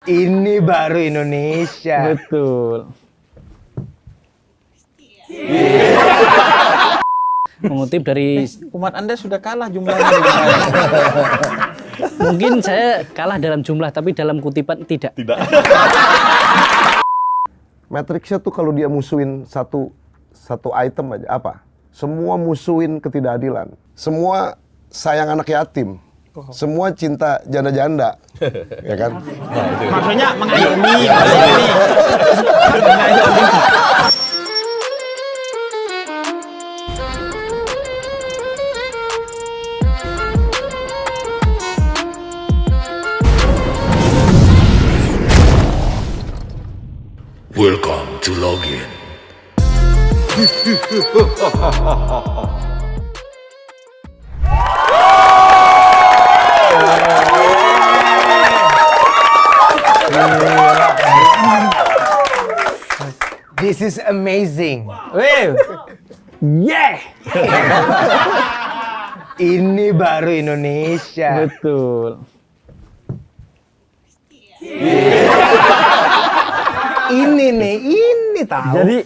Ini baru Indonesia. Betul. Mengutip dari Umat Anda sudah kalah jumlahnya. mungkin saya kalah dalam jumlah tapi dalam kutipan tidak. Matrixnya tuh kalau dia musuhin satu item aja apa? Semua musuhin ketidakadilan. Semua sayang anak yatim. Semua cinta janda-janda. Ya kan? Maksudnya mengayomi. Welcome to Login. This is amazing. Yeah. Ini baru Indonesia. Betul. Ini tahu. Jadi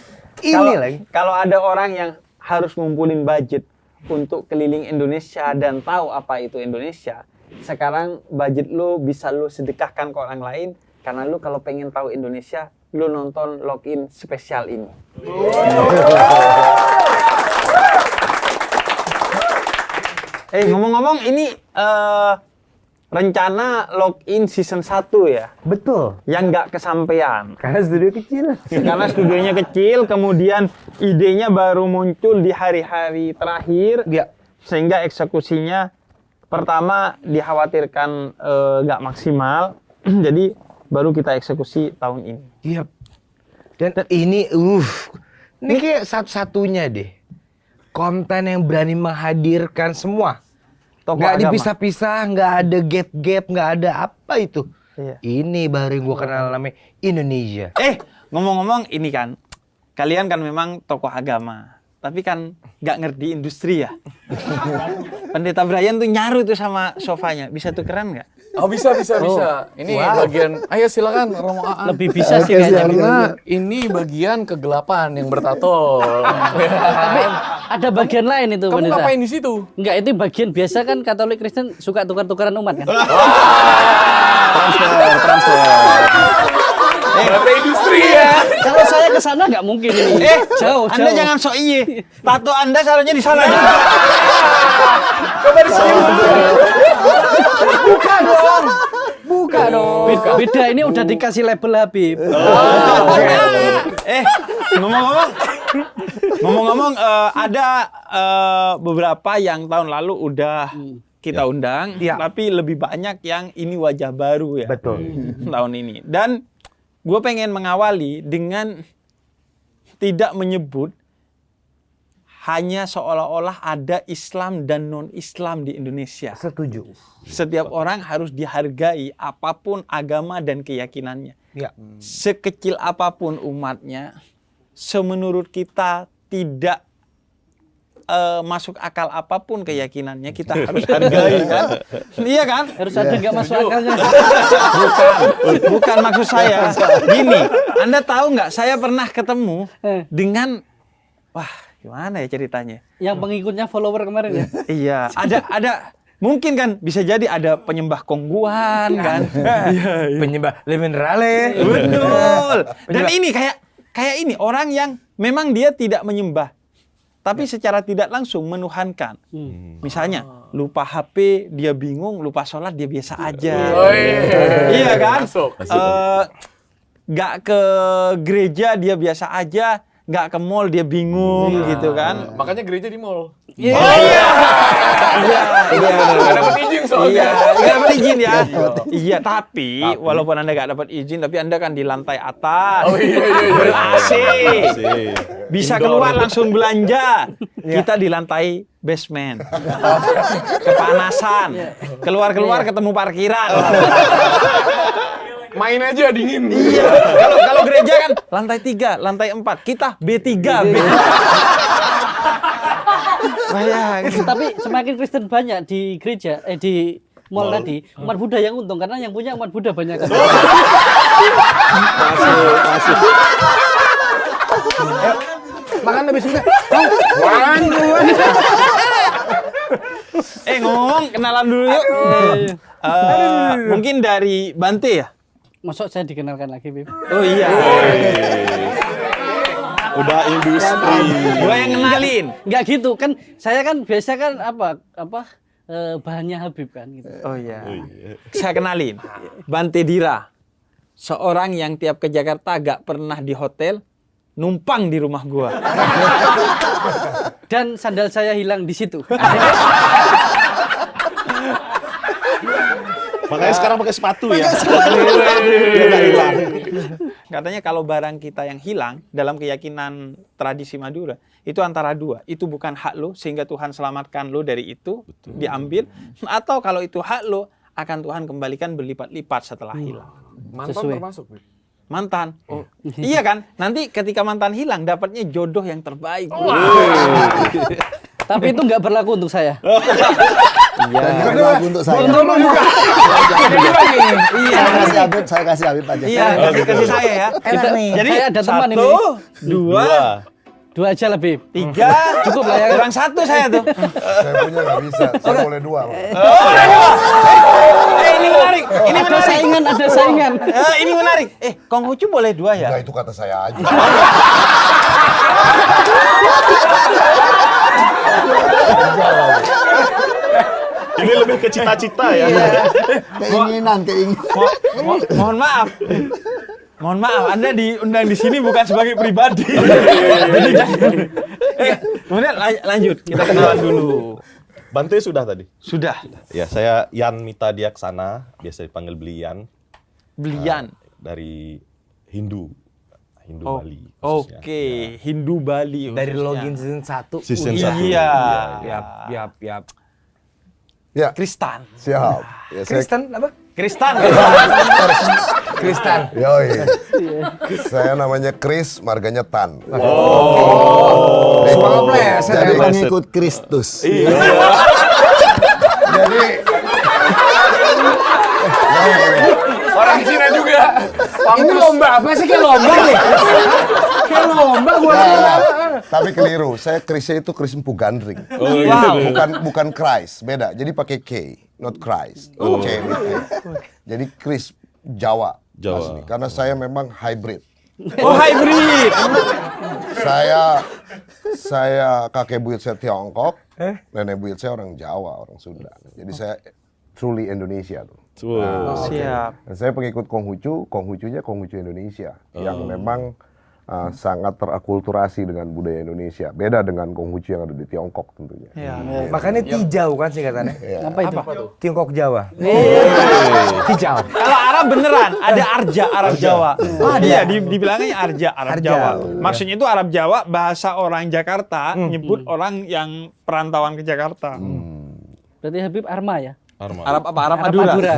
ini lagi. kalau ada orang yang harus ngumpulin budget untuk keliling Indonesia dan tahu apa itu Indonesia, sekarang budget lu bisa lu sedekahkan ke orang lain karena lu kalau pengen tahu Indonesia, lu nonton Login spesial ini. Ngomong-ngomong ini rencana Login season 1 ya? Betul. Yang nggak kesampaian. Karena studio kecil. Karena studionya kecil, kemudian idenya baru muncul di hari-hari terakhir, Ya. sehingga eksekusinya pertama dikhawatirkan nggak maksimal, jadi baru kita eksekusi tahun ini. Iya. Dan ini kayak satu-satunya deh konten yang berani menghadirkan semua. Tokoh Nggak agama. dipisah-pisah, nggak ada gap-gap, nggak ada apa itu. Iya. Ini baru yang gue kenal namanya Indonesia. Ngomong-ngomong ini kan, kalian kan memang tokoh agama, tapi kan nggak ngerti industri ya. Pendeta Brian tuh nyaru tuh sama sofanya, bisa tukeran nggak? Oh bisa. Ini bagian, ayo silakan Romo Aan. Lebih bisa sih kayaknya. Karena ini bagian kegelapan yang bertato. Tapi ada bagian lain itu, Kamu pendeta. ngapain di situ? Enggak, itu bagian biasa kan Katolik Kristen suka tukar-tukaran umat kan? Transfer. Berapa industri ya? Kalau saya ke sana nggak mungkin ini. Jauh. Anda jangan sok iye. Tato Anda seharusnya di sana. Coba di sini. Buka dong. Beda, ini udah dikasih label Habib. Ngomong-ngomong, ada beberapa yang tahun lalu udah kita undang, Ya. tapi lebih banyak yang ini wajah baru ya. Betul. Tahun ini. Dan gue pengen mengawali dengan tidak menyebut hanya seolah-olah ada Islam dan non-Islam di Indonesia. Setuju. Setiap orang harus dihargai apapun agama dan keyakinannya. Ya. Sekecil apapun umatnya, semenurut kita tidak masuk akal apapun keyakinannya, kita harus hargai kan? Iya kan? Harus ada nggak masuk akalnya. Bukan maksud saya. Gini, Anda tahu nggak? Saya pernah ketemu dengan, wah gimana ya ceritanya? Yang pengikutnya follower kemarin ya? Iya, ada. Mungkin kan bisa jadi ada penyembah kongguan kan? Penyembah Le Minerale. Betul. Dan ini kayak ini orang yang memang dia tidak menyembah, tapi secara tidak langsung menuhankan. Misalnya lupa HP dia bingung, lupa sholat dia biasa aja. Iya kan? Nggak ke gereja dia biasa aja, nggak ke mall dia bingung gitu kan? Makanya gereja di mall. Iya. Nggak dapat izin soalnya. Nggak dapat izin ya. Iya, tapi walaupun Anda nggak dapat izin, tapi Anda kan di lantai atas. Oh iya. Ber-AC. Bisa keluar langsung belanja. Kita di lantai basement. Kepanasan. Keluar-keluar ketemu parkiran. Main aja dingin. Iya. Kalau gereja kan lantai 3, lantai 4. Kita B3. Tapi semakin Kristen banyak di gereja, di mall tadi, umat Buddha yang untung karena yang punya umat Buddha banyak kan. Makan lebih sudah. Ngomong kenalan dulu yuk. Mungkin dari Bante ya? Masuk saya dikenalkan lagi, Bib. Oh iya. Udah industri. Gua yang kenalin. Enggak gitu kan, saya kan biasa kan bahannya Habib kan gitu. Oh iya. Saya kenalin. Bante Dira. Seorang yang tiap ke Jakarta gak pernah di hotel, numpang di rumah gua. Dan sandal saya hilang di situ. Makanya sekarang pakai sepatu ya. Katanya kalau barang kita yang hilang dalam keyakinan tradisi Madura itu antara dua, itu bukan hak lo sehingga Tuhan selamatkan lo dari itu, diambil, atau kalau itu hak lo akan Tuhan kembalikan berlipat-lipat setelah hilang. Mantan Sesuai. termasuk. Mantan. Oh. Iya kan? Nanti ketika mantan hilang dapatnya jodoh yang terbaik. Tapi itu nggak berlaku untuk saya. Nggak berlaku untuk saya. Saya kasih Habib aja. Iya, kasih saya ya. Enak nih. Jadi Saya ada teman ini. 1, 2, 2 aja lebih. 3, Cukup lah ya. kurang 1 saya tuh. Saya punya nggak bisa, saya boleh 2. Ini menarik. Ini Ada menarik. saingan, ada saingan. Ini menarik. Konghucu boleh 2 ya? Enggak, itu kata saya aja. Ini lebih ke cita-cita ya. Keinginan. Mohon maaf. Mohon maaf, Anda diundang di sini bukan sebagai pribadi. Jadi jangan. Kemudian lanjut, kita kenalan dulu. Bante sudah tadi. Sudah. Ya, saya Yan Mita Diaksana, biasa dipanggil Belian. Belian. Dari Hindu Bali. khususnya. Oke, Hindu Bali. Dari khususnya. login season 1. Season 1. Iya. Yap. Ya, Kristan. siap. Ya, Kristen apa? Kristan. Kristen. Yoi. Saya namanya Chris, marganya Tan. Semua pleset. Jadi Pengikut Kristus. jadi Orang Cina juga. Ini lomba apa sih? Kayak lomba nih. Kayak lomba gua. tapi keliru. Saya Chrisnya itu Chris Empu Gandring. Wow. Bukan Christ, beda. Jadi pakai K, not Christ. C with K. Jadi Chris Jawa. Jawa. Asli. Karena saya memang hybrid. Oh, hybrid. Saya kakek buyut saya Tiongkok, nenek buyut saya orang Jawa, orang Sunda. Jadi saya truly Indonesia tuh. Siap. Dan saya pengikut Konghucunya Konghucu Indonesia yang memang sangat terakulturasi dengan budaya Indonesia. Beda dengan Konghucu yang ada di Tiongkok tentunya. Ya. Makanya Tijau kan singkatannya. Apa itu? Tiongkok Jawa. Tijau. Kalau Arab beneran ada Arja, Arab Jawa. Iya, dibilangnya Arja, Arab Arja. Jawa. Maksudnya itu Arab Jawa bahasa orang Jakarta nyebut orang yang perantauan ke Jakarta. Berarti Habib Arma ya? Arab apa? Arab Arab Madura. Madura.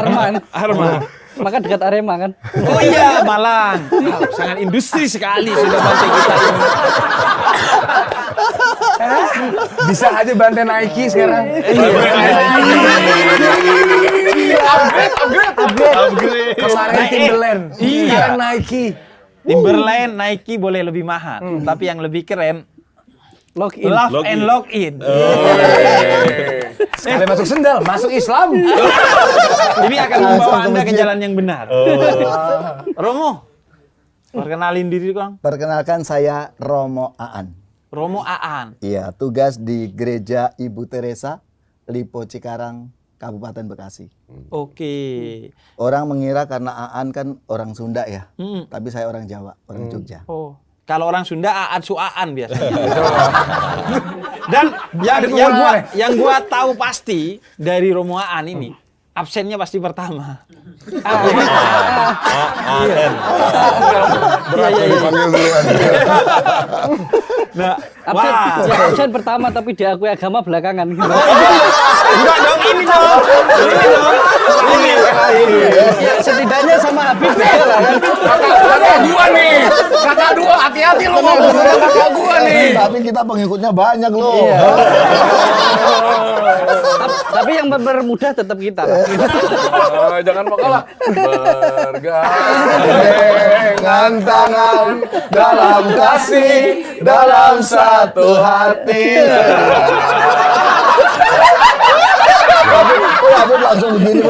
Arman. Arma. Maka dekat Arema kan? Oh iya, Malang. Sangat industri sekali sudah Bante kita ini. Bisa aja Bante Nike sekarang. Upgrade. Kemarin Timberland. Sekarang Nike. Timberland, Nike boleh lebih mahal, tapi yang lebih keren Login. Love and Login. Sekali masuk sendal, masuk Islam. Ini akan membawa Anda ke jalan yang benar. Romo, perkenalin diri Kang. Perkenalkan saya Romo Aan. Romo Aan. Iya, tugas di Gereja Ibu Teresa, Lipo Cikarang, Kabupaten Bekasi. Oke. Orang mengira karena Aan kan orang Sunda ya, Mm. tapi saya orang Jawa, orang Jogja. Oh. Kalau orang Sunda Aan Suaan biasanya. Dan yang gua tahu pasti dari Romo Aan ini absennya pasti pertama. Berapa dipanggil duluan? Nah, Absen, wah. ya, absen pertama tapi diakui agama belakangan. Enggak dong, ini dong. Ini dong. Ya, setidaknya sama Habib beda lah kan. Kakak gua nih. kakak dua, hati-hati lo ngomong sama kakak gua nih. Tapi kita pengikutnya banyak loh. Iya. Tapi yang bermuda tetap kita. Jangan mau kalah. Bergandengan tangan dalam kasih, dalam satu hati. Aku langsung begini.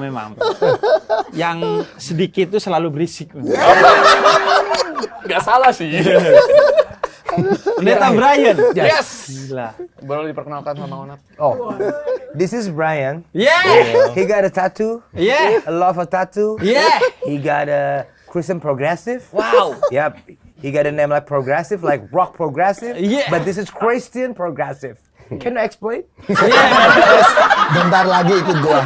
Memang. Yang sedikit itu selalu berisik. Gak salah sih. Pendeta Brian. Yes. Gila. Baru diperkenalkan sama Onat. Oh, this is Brian. Yeah. He got a tattoo. Yeah. A lot of tattoo. Yeah. He got a Christian progressive. Wow. Yep. He got a name like progressive, like rock progressive. Yeah. But this is Christian progressive. Can you explain? Bentar lagi ikut gua.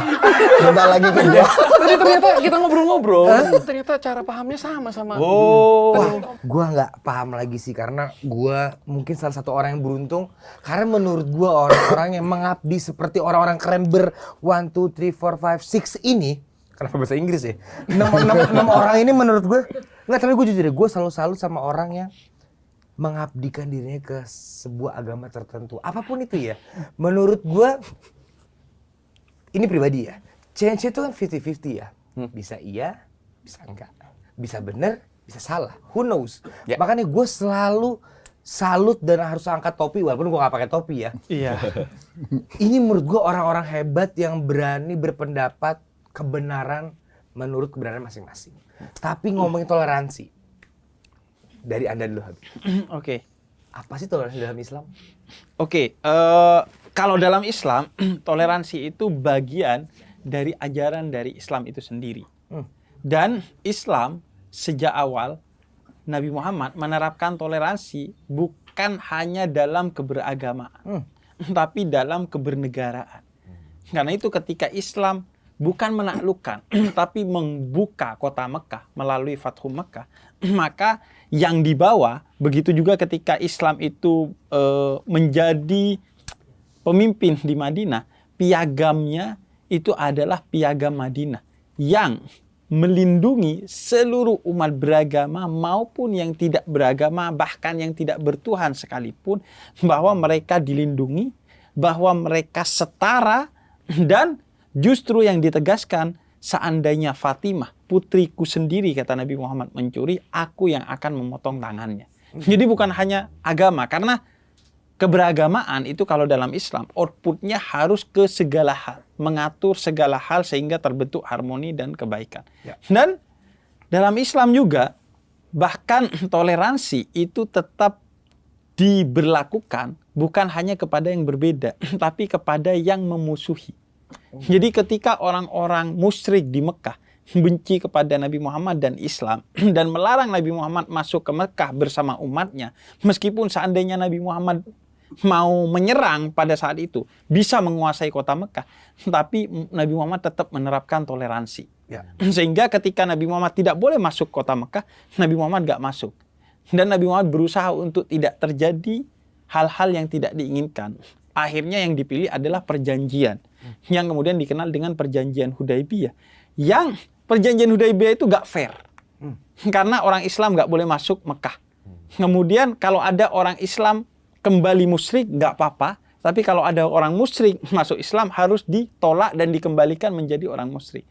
Tadi ternyata kita ngobrol-ngobrol. Ternyata cara pahamnya sama. Wah, gua nggak paham lagi sih karena gua mungkin salah satu orang yang beruntung karena menurut gua orang-orang yang mengabdi seperti orang-orang keren ber 1, 2, 3, 4, 5, 6 ini. Kenapa bahasa Inggris ya? 6 orang ini menurut gua nggak, tapi gua jujur deh, gua selalu salut sama orang yang mengabdikan dirinya ke sebuah agama tertentu, apapun itu ya. Menurut gua ini pribadi ya, chance itu kan 50-50 ya. Bisa iya, bisa enggak. Bisa bener, bisa salah. Who knows? Makanya gue selalu salut dan harus angkat topi walaupun gue gak pakai topi ya. Iya. Ini menurut gue orang-orang hebat yang berani berpendapat kebenaran menurut kebenaran masing-masing. Tapi ngomongin toleransi. Dari Anda dulu, Habib. Oke. Apa sih toleransi dalam Islam? Oke, kalau dalam Islam, toleransi itu bagian dari ajaran dari Islam itu sendiri. Dan Islam sejak awal, Nabi Muhammad menerapkan toleransi bukan hanya dalam keberagamaan, tapi dalam kebernegaraan. Karena itu ketika Islam bukan menaklukkan, tapi membuka kota Mekah melalui Fathu Mekah, maka yang dibawa, begitu juga ketika Islam itu menjadi pemimpin di Madinah, piagamnya itu adalah piagam Madinah yang melindungi seluruh umat beragama maupun yang tidak beragama, bahkan yang tidak bertuhan sekalipun, bahwa mereka dilindungi, bahwa mereka setara, dan justru yang ditegaskan, seandainya Fatimah, putriku sendiri, kata Nabi Muhammad, mencuri, aku yang akan memotong tangannya. Jadi bukan hanya agama, karena keberagamaan itu kalau dalam Islam, outputnya harus ke segala hal. Mengatur segala hal sehingga terbentuk harmoni dan kebaikan. Dan dalam Islam juga, bahkan toleransi itu tetap diberlakukan bukan hanya kepada yang berbeda, tapi kepada yang memusuhi. Jadi ketika orang-orang musyrik di Mekah benci kepada Nabi Muhammad dan Islam dan melarang Nabi Muhammad masuk ke Mekah bersama umatnya, meskipun seandainya Nabi Muhammad mau menyerang pada saat itu, bisa menguasai kota Mekah, tapi Nabi Muhammad tetap menerapkan toleransi. Sehingga ketika Nabi Muhammad tidak boleh masuk kota Mekah, Nabi Muhammad gak masuk. Dan Nabi Muhammad berusaha untuk tidak terjadi hal-hal yang tidak diinginkan. Akhirnya yang dipilih adalah perjanjian, yang kemudian dikenal dengan perjanjian Hudaibiyah. Yang perjanjian Hudaibiyah itu gak fair. Karena orang Islam gak boleh masuk Mekah. Kemudian kalau ada orang Islam kembali musyrik gak apa-apa. Tapi kalau ada orang musyrik masuk Islam harus ditolak dan dikembalikan menjadi orang musyrik.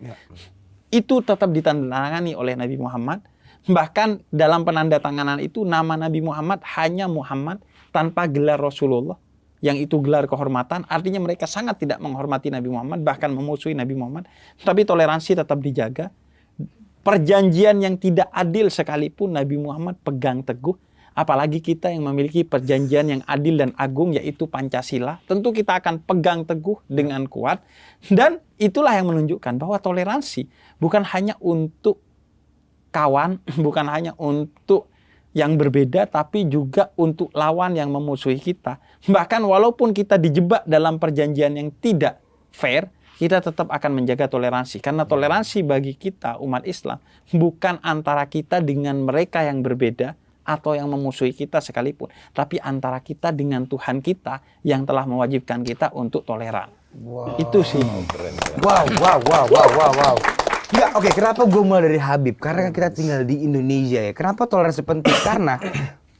Itu tetap ditandatangani oleh Nabi Muhammad. Bahkan dalam penandatanganan itu nama Nabi Muhammad hanya Muhammad tanpa gelar Rasulullah. Yang itu gelar kehormatan, artinya mereka sangat tidak menghormati Nabi Muhammad, bahkan memusuhi Nabi Muhammad. Tapi toleransi tetap dijaga. Perjanjian yang tidak adil sekalipun Nabi Muhammad pegang teguh. Apalagi kita yang memiliki perjanjian yang adil dan agung, yaitu Pancasila. Tentu kita akan pegang teguh dengan kuat. Dan itulah yang menunjukkan bahwa toleransi bukan hanya untuk kawan, bukan hanya untuk yang berbeda, tapi juga untuk lawan yang memusuhi kita. Bahkan walaupun kita dijebak dalam perjanjian yang tidak fair, kita tetap akan menjaga toleransi. Karena toleransi bagi kita, umat Islam, bukan antara kita dengan mereka yang berbeda atau yang memusuhi kita sekalipun, tapi antara kita dengan Tuhan kita yang telah mewajibkan kita untuk toleran. Itu sih. Wow. Enggak, oke, kenapa gue mulai dari Habib? Karena kan kita tinggal di Indonesia ya. Kenapa toleransi penting? Karena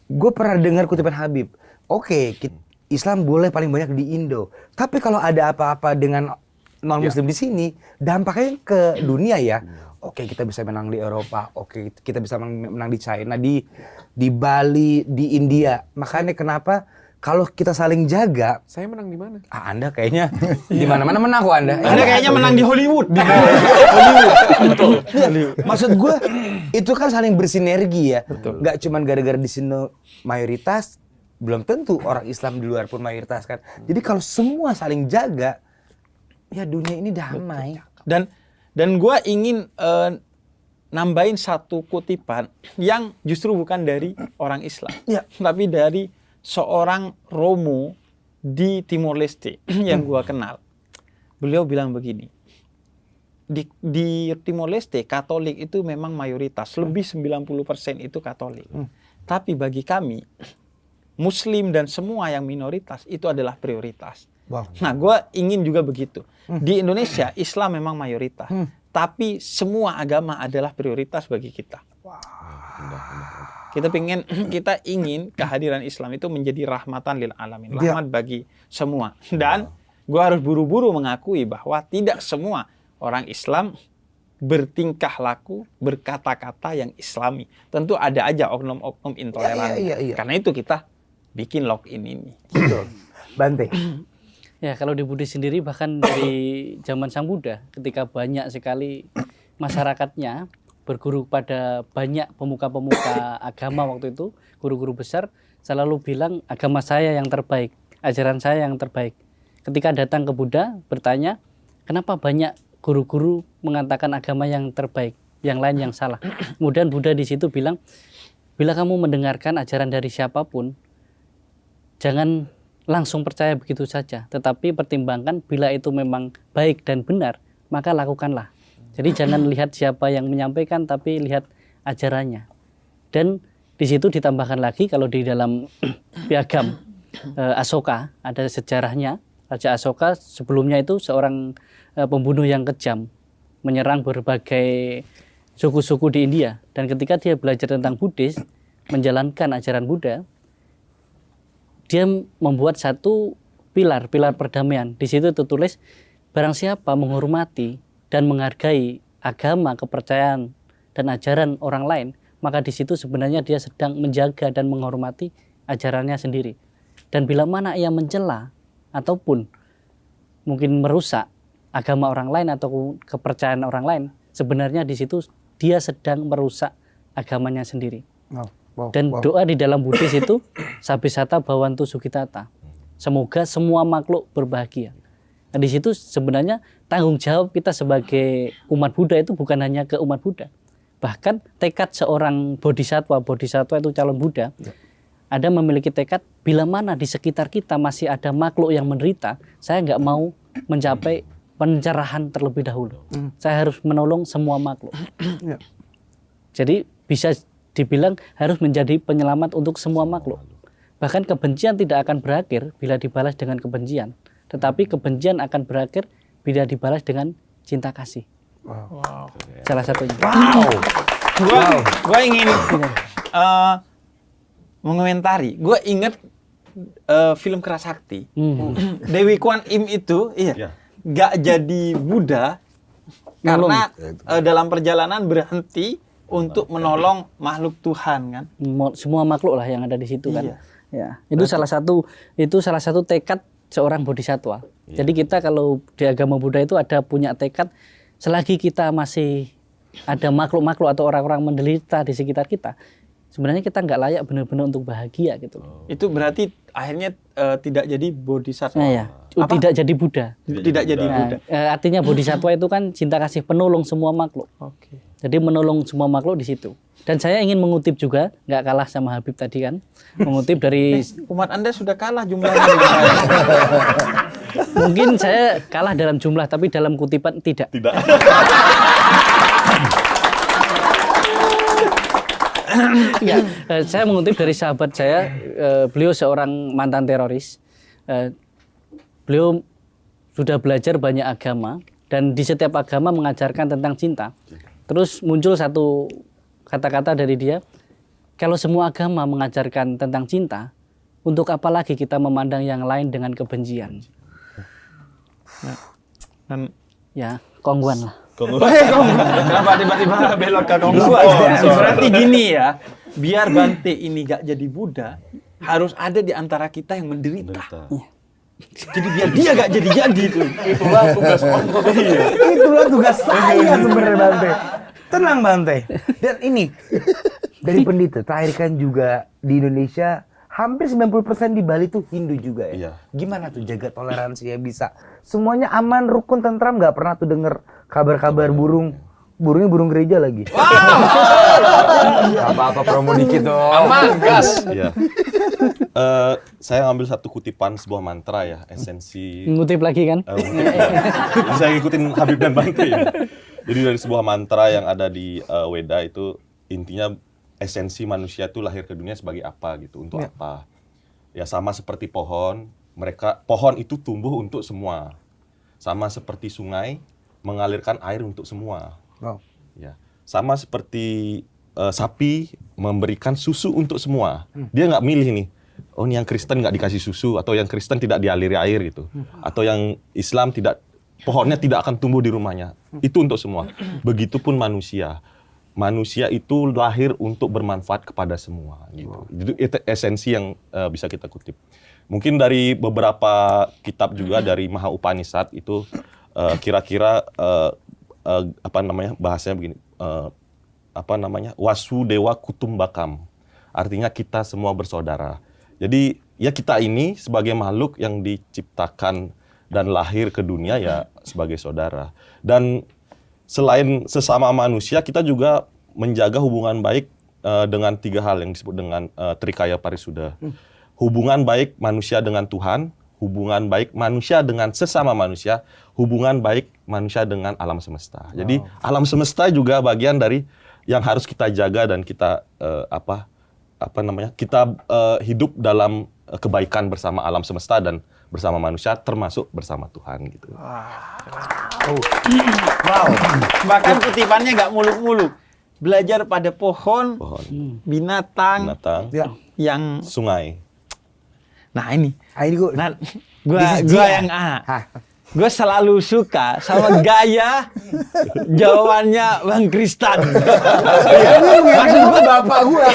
gue pernah dengar kutipan Habib. Oke, Islam boleh paling banyak di Indo. Tapi kalau ada apa-apa dengan non-Muslim di sini, dampaknya ke dunia ya. Oke, kita bisa menang di Eropa. Oke, kita bisa menang di China, di Bali, di India. Makanya kenapa kalau kita saling jaga, Saya menang di mana? Anda kayaknya di mana-mana menang kok Anda. Anda kayaknya menang di Hollywood. Maksud gue itu kan saling bersinergi ya. Nggak cuman gara-gara di sini mayoritas, belum tentu orang Islam di luar pun mayoritas kan. Jadi kalau semua saling jaga, ya dunia ini damai. Dan gue ingin nambahin satu kutipan yang justru bukan dari orang Islam, tapi dari seorang Romo di Timor Leste yang gue kenal. Beliau bilang begini, di Timor Leste Katolik itu memang mayoritas, lebih 90% itu Katolik. Tapi bagi kami, Muslim dan semua yang minoritas itu adalah prioritas. Wow. Nah, gue ingin juga begitu. Di Indonesia, Islam memang mayoritas. Tapi semua agama adalah prioritas bagi kita. Kita ingin kehadiran Islam itu menjadi rahmatan lil alamin. Rahmat bagi semua. Dan gue harus buru-buru mengakui bahwa tidak semua orang Islam bertingkah laku, berkata-kata yang Islami. Tentu ada aja oknum-oknum intoleran. Karena itu kita bikin login ini. Bante. Ya, kalau di Buddhis sendiri bahkan dari zaman Sang Buddha, ketika banyak sekali masyarakatnya berguru pada banyak pemuka-pemuka agama waktu itu, guru-guru besar selalu bilang agama saya yang terbaik, ajaran saya yang terbaik. Ketika datang ke Buddha bertanya, kenapa banyak guru-guru mengatakan agama yang terbaik, yang lain yang salah. Kemudian Buddha di situ bilang, bila kamu mendengarkan ajaran dari siapapun, jangan langsung percaya begitu saja, tetapi pertimbangkan bila itu memang baik dan benar, maka lakukanlah. Jadi jangan lihat siapa yang menyampaikan, tapi lihat ajarannya. Dan di situ ditambahkan lagi, kalau di dalam piagam Asoka ada sejarahnya. Raja Asoka sebelumnya itu seorang pembunuh yang kejam, menyerang berbagai suku-suku di India. Dan ketika dia belajar tentang Buddhis, menjalankan ajaran Buddha, dia membuat satu pilar perdamaian. Di situ tertulis, barang siapa menghormati dan menghargai agama, kepercayaan, dan ajaran orang lain, maka di situ sebenarnya dia sedang menjaga dan menghormati ajarannya sendiri. Dan bila mana ia mencela ataupun mungkin merusak agama orang lain atau kepercayaan orang lain, sebenarnya di situ dia sedang merusak agamanya sendiri. Dan doa di dalam Buddhis itu Sabisata Bhavantu Sukhitata. Semoga semua makhluk berbahagia. Nah, di situ sebenarnya tanggung jawab kita sebagai umat Buddha itu bukan hanya ke umat Buddha. Bahkan tekad seorang bodhisatwa itu calon Buddha, ada memiliki tekad bila mana di sekitar kita masih ada makhluk yang menderita, saya nggak mau mencapai pencerahan terlebih dahulu. Saya harus menolong semua makhluk. Jadi bisa dibilang harus menjadi penyelamat untuk semua makhluk. Bahkan kebencian tidak akan berakhir bila dibalas dengan kebencian. Tetapi kebencian akan berakhir bila dibalas dengan cinta kasih. Salah satunya. Gua ingin mengomentari. Gua ingat film Kerasakti. Dewi Kwan Im itu gak jadi Buddha karena dalam perjalanan berhenti untuk menolong makhluk Tuhan kan. Semua makhluk lah yang ada di situ kan. Ya, itu salah satu tekad seorang bodhisatwa. Jadi kita kalau di agama Buddha itu ada punya tekad, selagi kita masih ada makhluk-makhluk atau orang-orang menderita di sekitar kita, sebenarnya kita nggak layak benar-benar untuk bahagia gitu. Itu berarti akhirnya tidak jadi bodhisatwa. Tidak jadi Buddha. Tidak jadi Buddha. Artinya bodhisatwa itu kan cinta kasih, penolong semua makhluk. Jadi menolong semua makhluk di situ. Dan saya ingin mengutip juga, nggak kalah sama Habib tadi kan, mengutip dari umat Anda sudah kalah jumlahnya. Mungkin saya kalah dalam jumlah, tapi dalam kutipan tidak. Ya, saya mengutip dari sahabat saya, beliau seorang mantan teroris. Beliau sudah belajar banyak agama, Dan di setiap agama mengajarkan tentang cinta. Terus muncul satu kata-kata dari dia, kalau semua agama mengajarkan tentang cinta, untuk apa lagi kita memandang yang lain dengan kebencian? Dan Ya, kongguan lah. kenapa tiba-tiba belok ke kongguan? Berarti gini ya, biar Bante ini gak jadi Buddha, harus ada di antara kita yang menderita. Jadi biar dia gak jadi tuh. Itulah tugas kongko. Itulah tugas saya sebenarnya Bante. Tenang Bante. Dan ini dari pendeta terakhir kan juga di Indonesia hampir 90% di Bali tuh Hindu juga ya. Iya. Gimana tuh jaga toleransi ya bisa semuanya aman, rukun, tentram, nggak pernah tuh denger kabar-kabar burungnya burung gereja lagi. Apa-apa promo dikit dong. Aman, gas. Iya. Saya ngambil satu kutipan sebuah mantra ya, esensi. Ngutip lagi kan? Saya ngikutin Habib dan Bante ini. Jadi dari sebuah mantra yang ada di Weda itu intinya esensi manusia itu lahir ke dunia sebagai apa gitu, untuk apa? Ya sama seperti pohon, pohon itu tumbuh untuk semua. Sama seperti sungai mengalirkan air untuk semua. Ya, sama seperti sapi memberikan susu untuk semua. Dia nggak milih nih. Oh, ini yang Kristen nggak dikasih susu, atau yang Kristen tidak dialiri air gitu, atau yang Islam pohonnya tidak akan tumbuh di rumahnya. Itu untuk semua. Begitupun manusia. Manusia itu lahir untuk bermanfaat kepada semua. Gitu. Itu esensi yang bisa kita kutip. Mungkin dari beberapa kitab juga dari Maha Upanishad itu kira-kira bahasanya begini. Wasudewa Kutumbakam. Artinya kita semua bersaudara. Jadi ya kita ini sebagai makhluk yang diciptakan dan lahir ke dunia ya sebagai saudara. Dan selain sesama manusia, kita juga menjaga hubungan baik dengan 3 hal yang disebut dengan Trikaya Parisuddha. Hubungan baik manusia dengan Tuhan, hubungan baik manusia dengan sesama manusia, hubungan baik manusia dengan alam semesta. Jadi alam semesta juga bagian dari yang harus kita jaga dan kita kita hidup dalam kebaikan bersama alam semesta dan bersama manusia, termasuk bersama Tuhan gitu. Wow. Bahkan kutipannya nggak muluk-muluk. Belajar pada pohon, binatang, yang sungai. Nah ini. Gua yang gue selalu suka sama gaya jawabannya Bang Kristan. Maksud gue bapak gue.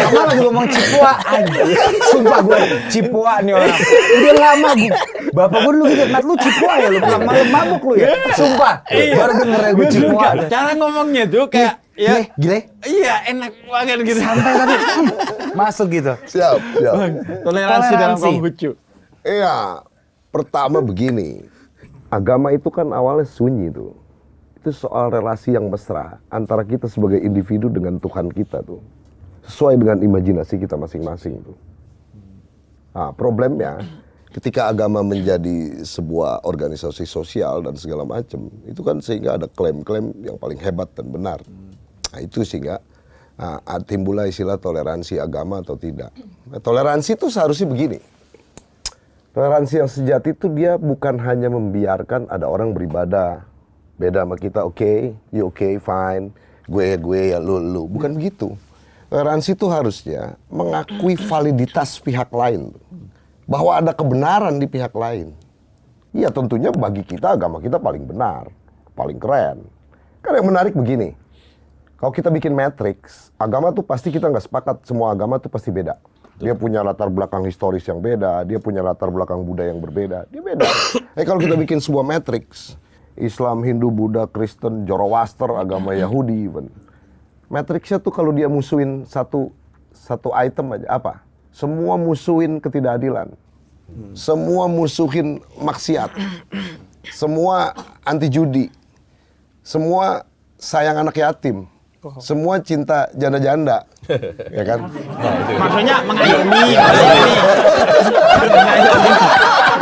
Kamu lagi ngomong Cipua aja. Sumpah gue Cipua nih orang. Udah lama gue. Bapak gue dulu gitu, lu Cipua ya, lu malam mabuk lu ya. Sumpah. Baru denger gue Cipua. Cara ngomongnya tuh kayak gile. Iya, enak banget gitu. Santai tapi masuk gitu. Siap. Toleransi dalam Konghucu. Iya, pertama begini. Agama itu kan awalnya sunyi tuh. Itu soal relasi yang mesra antara kita sebagai individu dengan Tuhan kita tuh. Sesuai dengan imajinasi kita masing-masing tuh. Nah, problemnya ketika agama menjadi sebuah organisasi sosial dan segala macam, itu kan sehingga ada klaim-klaim yang paling hebat dan benar. Nah, itu sehingga timbullah istilah toleransi agama atau tidak. Nah, toleransi itu seharusnya begini. Toleransi yang sejati itu dia bukan hanya membiarkan ada orang beribadah beda sama kita, you fine, gue ya lu, bukan begitu. Toleransi itu harusnya mengakui validitas pihak lain, bahwa ada kebenaran di pihak lain. Iya, tentunya bagi kita agama kita paling benar, paling keren. Kan yang menarik begini, kalau kita bikin matriks, agama tuh pasti kita nggak sepakat, semua agama tuh pasti beda. Dia punya latar belakang historis yang beda, dia punya latar belakang budaya yang berbeda, dia beda. Kalau kita bikin sebuah matriks, Islam, Hindu, Buddha, Kristen, Zoroaster, agama Yahudi, even. Matriksnya tuh kalau dia musuhin satu item aja, apa? Semua musuhin ketidakadilan, semua musuhin maksiat, semua anti judi, semua sayang anak yatim. Semua cinta janda-janda, ya kan? Maksudnya mengayomi.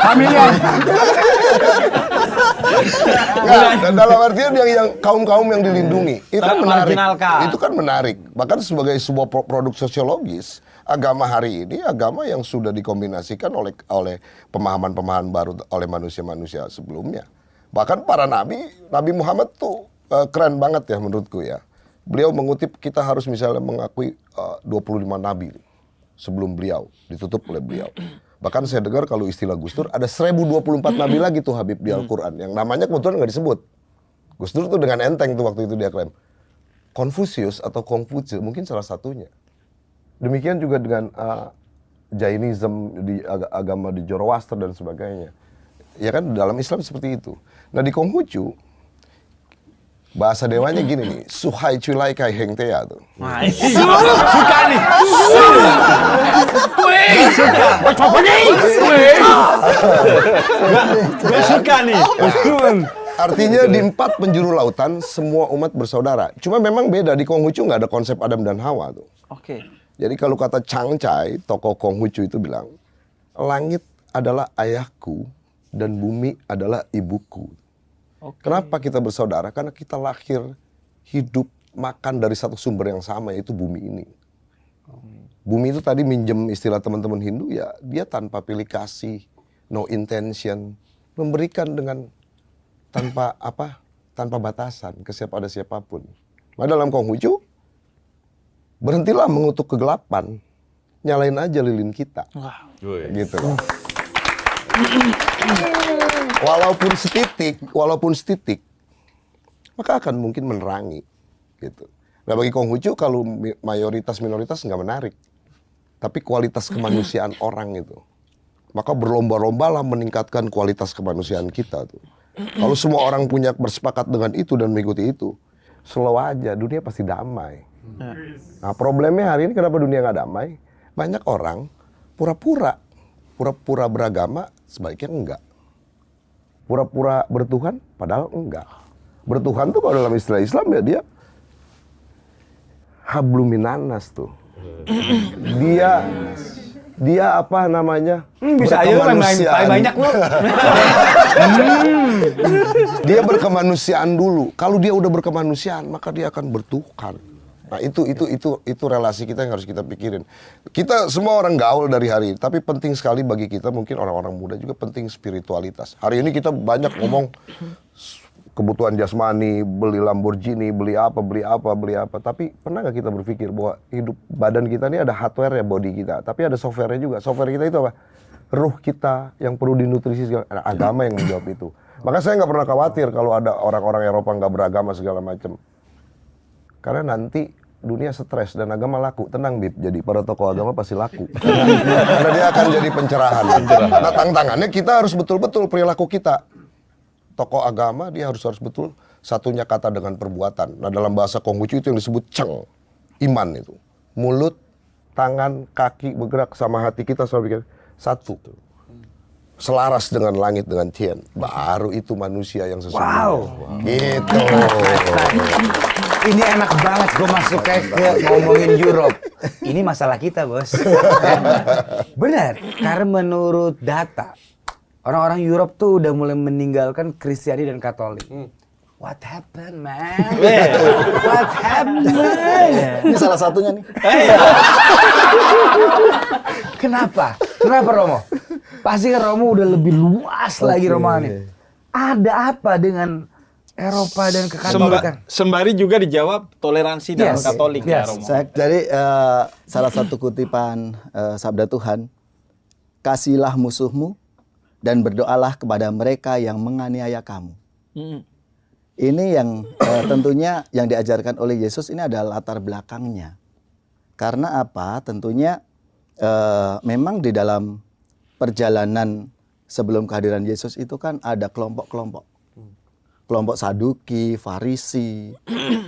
Familiar. Dan dalam artian yang kaum-kaum yang dilindungi, itu kan menarik. Itu kan menarik. Bahkan sebagai sebuah produk sosiologis, agama hari ini agama yang sudah dikombinasikan oleh pemahaman-pemahaman baru oleh manusia-manusia sebelumnya. Bahkan para Nabi Muhammad tuh keren banget ya menurutku ya. Beliau mengutip kita harus misalnya mengakui 25 nabi sebelum beliau, ditutup oleh beliau. Bahkan saya dengar kalau istilah Gus Dur ada 1024 nabi lagi tuh Habib di Al-Quran. Yang namanya kebetulan nggak disebut. Gus Dur tuh dengan enteng tuh waktu itu dia klaim. Konfusius atau Konghucu mungkin salah satunya. Demikian juga dengan Jainism, di agama di Zoroaster dan sebagainya. Ya kan dalam Islam seperti itu. Nah di Konghucu, bahasa dewanya gini nih, Suhai Culai Kai Heng Tea tuh. Suka nih. Gue suka nih. Artinya di 4 penjuru lautan semua umat bersaudara. Cuma memang beda, di Konghucu nggak ada konsep Adam dan Hawa tuh. Oke. Jadi kalau kata Chang Chai, tokoh Konghucu itu bilang, langit adalah ayahku dan bumi adalah ibuku. Kenapa kita bersaudara? Karena kita lahir, hidup, makan dari satu sumber yang sama, yaitu bumi ini. Bumi itu tadi minjem istilah teman-teman Hindu, ya dia tanpa pilih kasih, no intention, memberikan dengan tanpa batasan ke siapapun. Nah dalam Konghucu, berhentilah mengutuk kegelapan, nyalain aja lilin kita. Gitu. Walaupun setitik, maka akan mungkin menerangi. Gitu. Nah bagi Konghucu kalau mayoritas minoritas nggak menarik, tapi kualitas kemanusiaan orang itu, maka berlomba-lombalah meningkatkan kualitas kemanusiaan kita tuh. Kalau semua orang bersepakat dengan itu dan mengikuti itu, slow aja dunia pasti damai. Nah problemnya hari ini kenapa dunia nggak damai? Banyak orang pura-pura beragama, sebaiknya enggak. Pura-pura bertuhan, padahal enggak. Bertuhan tuh kalau dalam istilah Islam ya dia habluminanas tuh. Dia apa namanya? Bisa aja paling banyak lu. Dia berkemanusiaan dulu. Kalau dia udah berkemanusiaan, maka dia akan bertuhan. Nah itu relasi kita yang harus kita pikirin. Kita semua orang gaul dari hari ini, tapi penting sekali bagi kita mungkin orang-orang muda juga penting spiritualitas. Hari ini kita banyak ngomong kebutuhan jasmani, beli Lamborghini, beli apa. Tapi pernah nggak kita berpikir bahwa hidup badan kita ini ada hardware ya, body kita, tapi ada software-nya juga. Software kita itu apa? Ruh kita yang perlu dinutrisi segala. Agama yang menjawab itu. Maka saya nggak pernah khawatir kalau ada orang-orang Eropa nggak beragama segala macam. Karena nanti dunia stres dan agama laku. Tenang Bib, jadi para tokoh agama pasti laku. Karena dia akan jadi pencerahan. Nah tantangannya kita harus betul-betul perilaku kita. Tokoh agama dia harus betul satunya kata dengan perbuatan. Nah dalam bahasa Konghucu itu yang disebut ceng, iman itu. Mulut, tangan, kaki bergerak sama hati kita sama satu. Selaras dengan langit dengan Tien. Baru itu manusia yang sesungguhnya. Wow. Gitu. Ini enak banget gue masuk kayak ke ngomongin Europe. Ini masalah kita bos. Benar, karena menurut data orang-orang Europe tuh udah mulai meninggalkan Kristiani dan Katolik. What happened, man? What happened? Ini salah satunya nih. Kenapa? Kenapa Romo? Pasti kan Romo udah lebih luas lagi Romo ini. Ada apa dengan Eropa dan kekatolikan? Sembari juga dijawab toleransi dalam Katolik ya Romo. Jadi salah satu kutipan sabda Tuhan, kasihilah musuhmu dan berdoalah kepada mereka yang menganiaya kamu. Ini yang tentunya yang diajarkan oleh Yesus ini adalah latar belakangnya. Karena apa? Tentunya memang di dalam perjalanan sebelum kehadiran Yesus itu kan ada kelompok-kelompok. Kelompok Saduki, Farisi,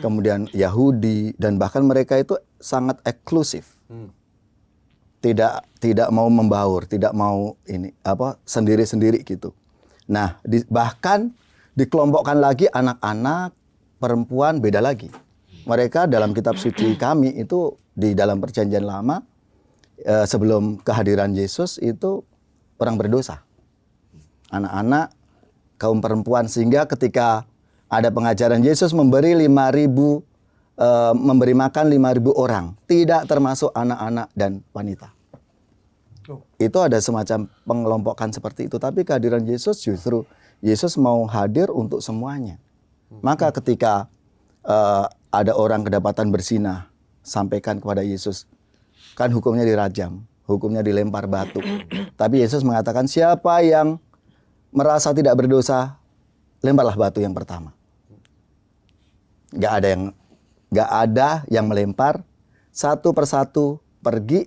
kemudian Yahudi, dan bahkan mereka itu sangat eksklusif. Tidak mau membaur, tidak mau sendiri-sendiri gitu. Nah, bahkan dikelompokkan lagi anak-anak, perempuan beda lagi. Mereka dalam kitab suci kami itu di dalam perjanjian lama sebelum kehadiran Yesus itu orang berdosa. Anak-anak, kaum perempuan, sehingga ketika ada pengajaran Yesus memberi memberi makan 5.000 orang, tidak termasuk anak-anak dan wanita. Itu ada semacam pengelompokan seperti itu. Tapi kehadiran Yesus justru Yesus mau hadir untuk semuanya. Maka ketika ada orang kedapatan berzina, sampaikan kepada Yesus. Kan hukumnya dirajam, hukumnya dilempar batu. Tapi Yesus mengatakan, siapa yang merasa tidak berdosa, lemparlah batu yang pertama. Gak ada yang melempar, satu persatu pergi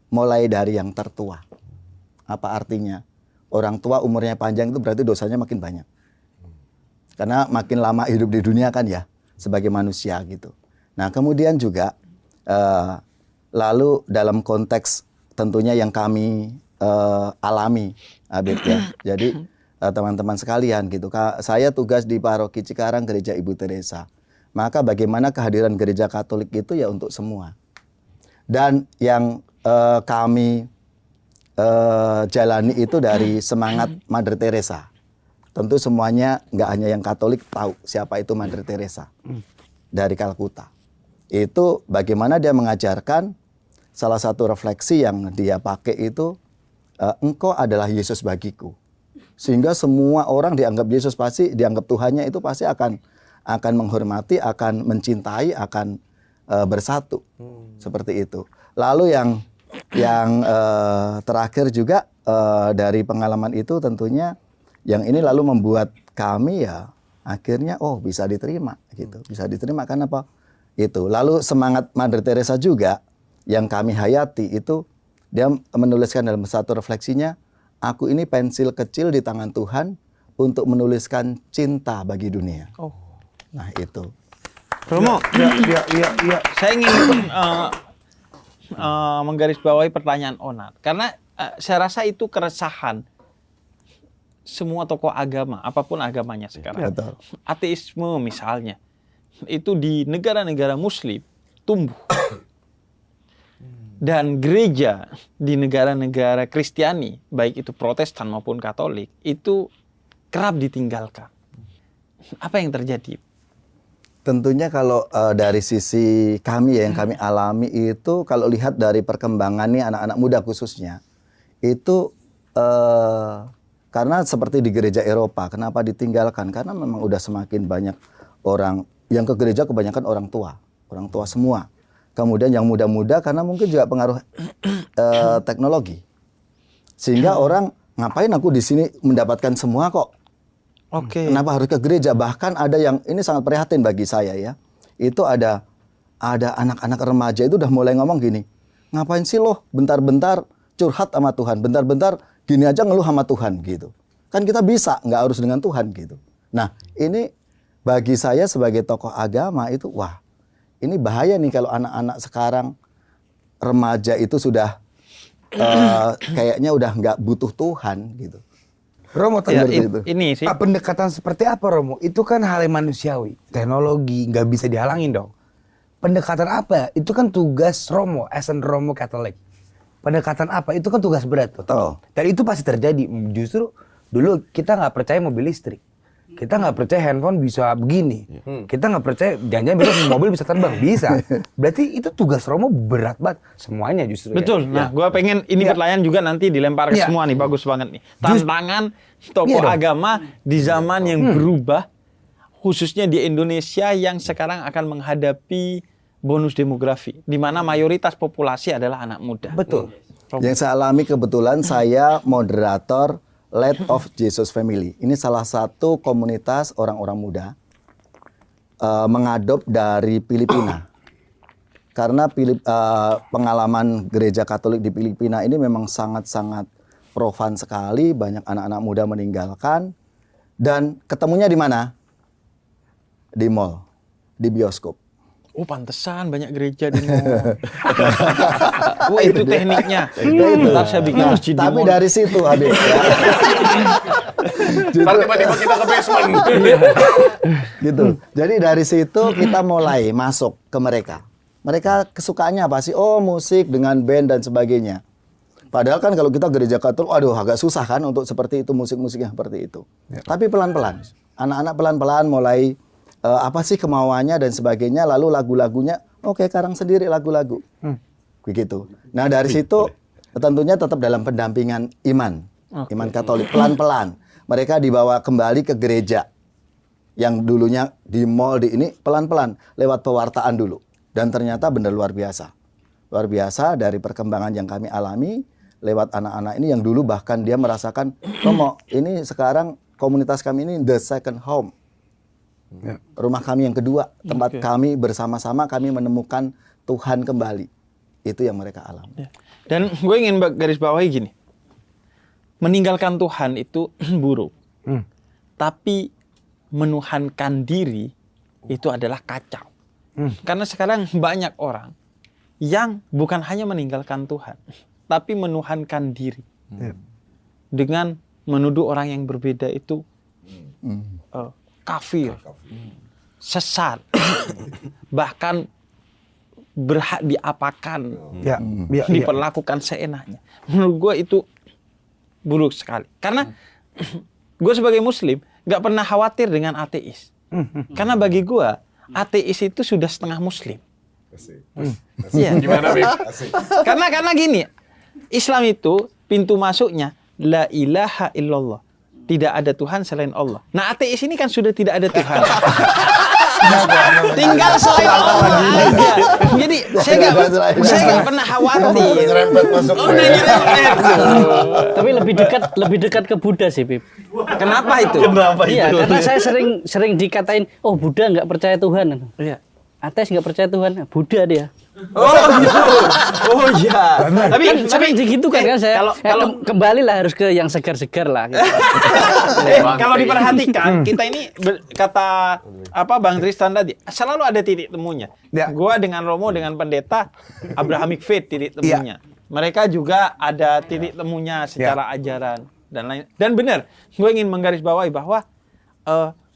mulai dari yang tertua. Apa artinya? Orang tua umurnya panjang itu berarti dosanya makin banyak. Karena makin lama hidup di dunia kan ya, sebagai manusia gitu. Nah kemudian juga, lalu dalam konteks tentunya yang kami alami, Habib ya. Jadi teman-teman sekalian gitu, saya tugas di Paroki Cikarang Gereja Ibu Teresa. Maka bagaimana kehadiran gereja Katolik itu ya untuk semua. Dan yang kami jalani itu dari semangat Mother Teresa. Tentu semuanya nggak hanya yang Katolik tahu siapa itu Mother Teresa dari Kalkuta. Itu bagaimana dia mengajarkan, salah satu refleksi yang dia pakai itu, engkau adalah Yesus bagiku. Sehingga semua orang dianggap Yesus, pasti dianggap Tuhannya itu pasti akan menghormati, akan mencintai, akan bersatu. Seperti itu. Lalu yang terakhir juga dari pengalaman itu tentunya yang ini lalu membuat kami ya akhirnya bisa diterima gitu. Bisa diterima karena apa? Itu. Lalu semangat Mother Teresa juga yang kami hayati itu, dia menuliskan dalam satu refleksinya, aku ini pensil kecil di tangan Tuhan untuk menuliskan cinta bagi dunia. Nah itu. Romo, ya. Saya ingin menggarisbawahi pertanyaan Onat, karena saya rasa itu keresahan semua tokoh agama, apapun agamanya sekarang. Betul. Ateisme misalnya, itu di negara-negara Muslim tumbuh. Dan gereja di negara-negara Kristiani, baik itu Protestan maupun Katolik, itu kerap ditinggalkan. Apa yang terjadi? Tentunya kalau dari sisi kami ya, yang kami alami itu, kalau lihat dari perkembangan nih anak-anak muda khususnya, itu karena seperti di gereja Eropa, kenapa ditinggalkan? Karena memang udah semakin banyak orang yang ke gereja, kebanyakan orang tua semua. Kemudian yang muda-muda karena mungkin juga pengaruh teknologi, sehingga orang ngapain aku di sini mendapatkan semua kok. Kenapa harus ke gereja? Bahkan ada yang ini sangat prihatin bagi saya ya. Itu ada anak-anak remaja itu udah mulai ngomong gini, ngapain sih lo bentar-bentar curhat sama Tuhan, bentar-bentar gini aja ngeluh sama Tuhan gitu. Kan kita bisa, nggak harus dengan Tuhan gitu. Nah ini bagi saya sebagai tokoh agama itu, wah ini bahaya nih kalau anak-anak sekarang remaja itu sudah kayaknya udah nggak butuh Tuhan gitu. Romo, ini sih pendekatan seperti apa Romo? Itu kan hal yang manusiawi, teknologi nggak bisa dihalangin dong. Pendekatan apa? Itu kan tugas Romo, as an Romo Katolik. Pendekatan apa? Itu kan tugas berat tuh. Dan itu pasti terjadi. Justru dulu kita nggak percaya mobil listrik, kita nggak percaya handphone bisa begini, kita nggak percaya jangan-jangan besok mobil bisa terbang, bisa. Berarti itu tugas Romo berat banget semuanya justru. Betul. Ya. Nah, gue pengen ini pertanyaan juga nanti dilempar ke semua nih, bagus banget nih. Tantangan tokoh agama di zaman yang berubah, khususnya di Indonesia yang sekarang akan menghadapi bonus demografi, di mana mayoritas populasi adalah anak muda. Betul. Yang saya alami kebetulan saya moderator Light of Jesus Family. Ini salah satu komunitas orang-orang muda mengadop dari Filipina. Karena pengalaman gereja Katolik di Filipina ini memang sangat-sangat profan sekali, banyak anak-anak muda meninggalkan. Dan ketemunya di mana? Di mall, di bioskop. Oh, pantesan banyak gereja di mall. Wah, itu tekniknya. Ntar saya bikin masjid di tapi mall. dari situ Habib. Ntar tiba-tiba kita ke basement. Gitu. Jadi dari situ kita mulai masuk ke mereka. Mereka kesukaannya apa sih? Oh, musik dengan band dan sebagainya. Padahal kan kalau kita gereja Katolik, aduh agak susah kan untuk seperti itu, musik-musik yang seperti itu. Tapi pelan-pelan, anak-anak pelan-pelan mulai apa sih kemauannya dan sebagainya, lalu lagu-lagunya, oke, Karang sendiri lagu-lagu. Begitu. Nah dari situ tentunya tetap dalam pendampingan iman Katolik, pelan-pelan. Mereka dibawa kembali ke gereja yang dulunya di mall di ini pelan-pelan lewat pewartaan dulu. Dan ternyata benar luar biasa. Luar biasa dari perkembangan yang kami alami lewat anak-anak ini yang dulu bahkan dia merasakan, Romo, ini sekarang komunitas kami ini the second home. Rumah kami yang kedua, tempat kami bersama-sama kami menemukan Tuhan kembali. Itu yang mereka alami. Dan gue ingin garis bawahi gini. Meninggalkan Tuhan itu buruk. Tapi menuhankan diri itu adalah kacau. Karena sekarang banyak orang yang bukan hanya meninggalkan Tuhan, tapi menuhankan diri. Dengan menuduh orang yang berbeda itu kafir, sesat, bahkan berhak diapakan, diperlakukan seenaknya. Menurut gue itu buruk sekali. Karena gue sebagai Muslim gak pernah khawatir dengan ateis. Karena bagi gue ateis itu sudah setengah Muslim. Iya. Gimana, Bib? Karena gini, Islam itu pintu masuknya la ilaha illallah. Tidak ada Tuhan selain Allah. Nah, ateis ini kan sudah tidak ada Tuhan. Tinggal selain Allah aja. Jadi saya nggak pernah khawatir. Tapi lebih dekat ke Buddha sih, Bib. Kenapa itu? Iya, karena saya sering dikatain, oh Buddha nggak percaya Tuhan. Iya. Ateis nggak percaya Tuhan, Buddha dia. Oh gitu. Oh iya. Tapi begitu kan saya. Kalau kembali lah harus ke yang segar-segar lah. Gitu. Kalau diperhatikan kita ini kata Bang Tristan tadi selalu ada titik temunya. Gua dengan Romo dengan pendeta Abrahamic Faith titik temunya. Mereka juga ada titik temunya secara ajaran dan lain. Dan benar, gue ingin menggarisbawahi bahwa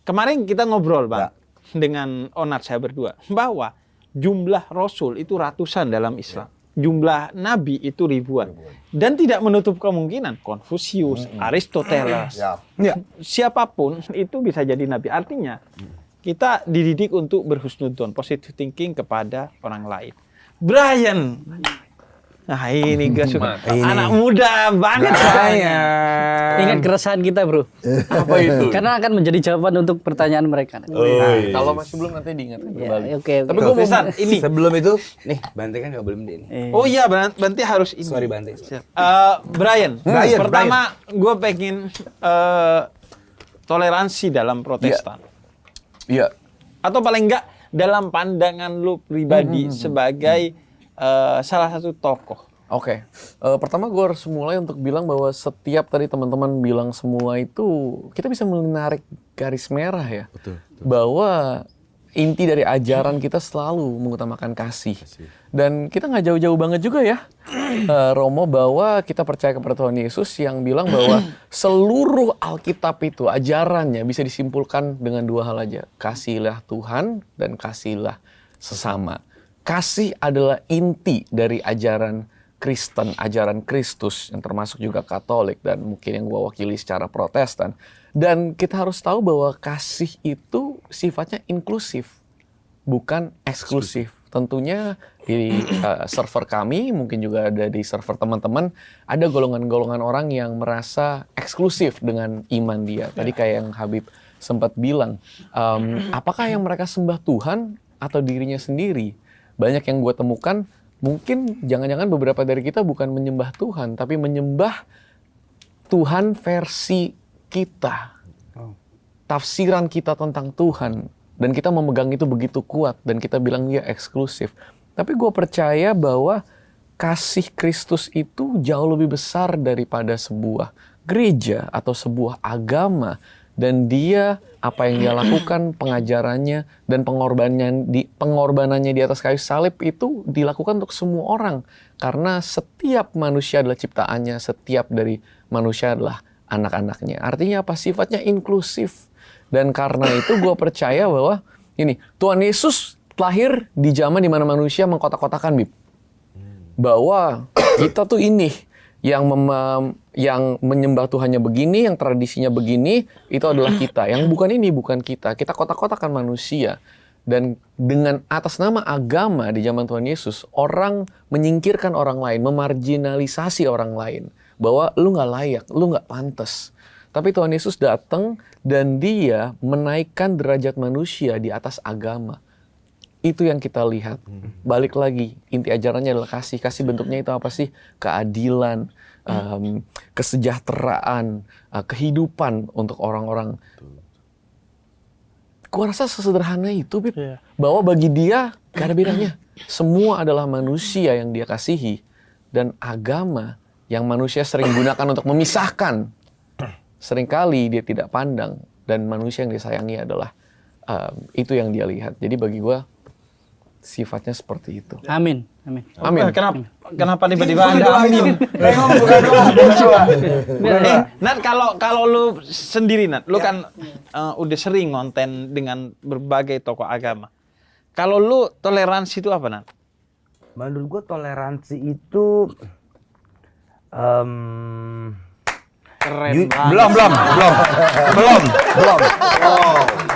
kemarin kita ngobrol Bang dengan Onat saya berdua bahwa jumlah rasul itu ratusan dalam Islam. Jumlah nabi itu ribuan. Dan tidak menutup kemungkinan Konfusius, Aristoteles, siapapun itu bisa jadi nabi. Artinya kita dididik untuk berhusnudzon, positive thinking kepada orang lain. Brian, nah ini gue suka anak muda banget saya. Ingat keresahan kita, Bro. Apa itu? Karena akan menjadi jawaban untuk pertanyaan mereka. Kalau masih belum nanti diingatkan kembali. Oke. Tapi gue mau ini sebelum itu, nih Bante kan nggak belum ini. Oh iya, Bante harus ini. Sorry Bante. Brian, pertama gue pengen toleransi dalam Protestan. Iya. Atau paling enggak dalam pandangan lu pribadi sebagai salah satu tokoh. Oke. Pertama gue harus mulai untuk bilang bahwa setiap tadi teman-teman bilang semua itu kita bisa menarik garis merah ya. Betul. Bahwa inti dari ajaran kita selalu mengutamakan kasih. Dan kita nggak jauh-jauh banget juga ya, Romo, bahwa kita percaya kepada Tuhan Yesus yang bilang bahwa seluruh Alkitab itu ajarannya bisa disimpulkan dengan dua hal aja. Kasihlah Tuhan dan kasihlah sesama. Kasih adalah inti dari ajaran Kristen, ajaran Kristus yang termasuk juga Katolik dan mungkin yang gua wakili secara Protestan. Dan kita harus tahu bahwa kasih itu sifatnya inklusif, bukan eksklusif. Tentunya di server kami, mungkin juga ada di server teman-teman, ada golongan-golongan orang yang merasa eksklusif dengan iman dia. Tadi kayak yang Habib sempat bilang, apakah yang mereka sembah Tuhan atau dirinya sendiri? Banyak yang gue temukan, mungkin jangan-jangan beberapa dari kita bukan menyembah Tuhan, tapi menyembah Tuhan versi kita. Tafsiran kita tentang Tuhan. Dan kita memegang itu begitu kuat. Dan kita bilang dia eksklusif. Tapi gue percaya bahwa kasih Kristus itu jauh lebih besar daripada sebuah gereja atau sebuah agama. Dan dia, apa yang dia lakukan, pengajarannya, dan pengorbanannya di atas kayu salib itu dilakukan untuk semua orang. Karena setiap manusia adalah ciptaannya, setiap dari manusia adalah anak-anaknya. Artinya apa? Sifatnya inklusif. Dan karena itu gue percaya bahwa ini Tuhan Yesus lahir di zaman di mana manusia mengkotak-kotakan, Bib. Bahwa kita tuh ini yang menyembah Tuhannya begini, yang tradisinya begini, itu adalah kita. Yang bukan ini, bukan kita. Kita kotak-kotakan manusia. Dan dengan atas nama agama di zaman Tuhan Yesus, orang menyingkirkan orang lain, memarginalisasi orang lain. Bahwa lu nggak layak, lu nggak pantas. Tapi Tuhan Yesus datang dan dia menaikkan derajat manusia di atas agama. Itu yang kita lihat. Balik lagi, inti ajarannya adalah kasih. Kasih bentuknya itu apa sih? Keadilan, kesejahteraan, kehidupan untuk orang-orang. Gua rasa sesederhana itu, Bib. Bahwa bagi dia gak ada bedanya. Semua adalah manusia yang dia kasihi. Dan agama yang manusia sering gunakan untuk memisahkan, seringkali dia tidak pandang. Dan manusia yang disayangi adalah itu yang dia lihat. Jadi bagi gue sifatnya seperti itu. Amin. Amin. Amin. Kenapa tiba-tiba Anda amin? Nat, kalau lu sendiri, Nat, lu kan udah sering ngonten dengan berbagai tokoh agama. Kalau lu toleransi itu apa, Nat? Menurut gue toleransi itu Keren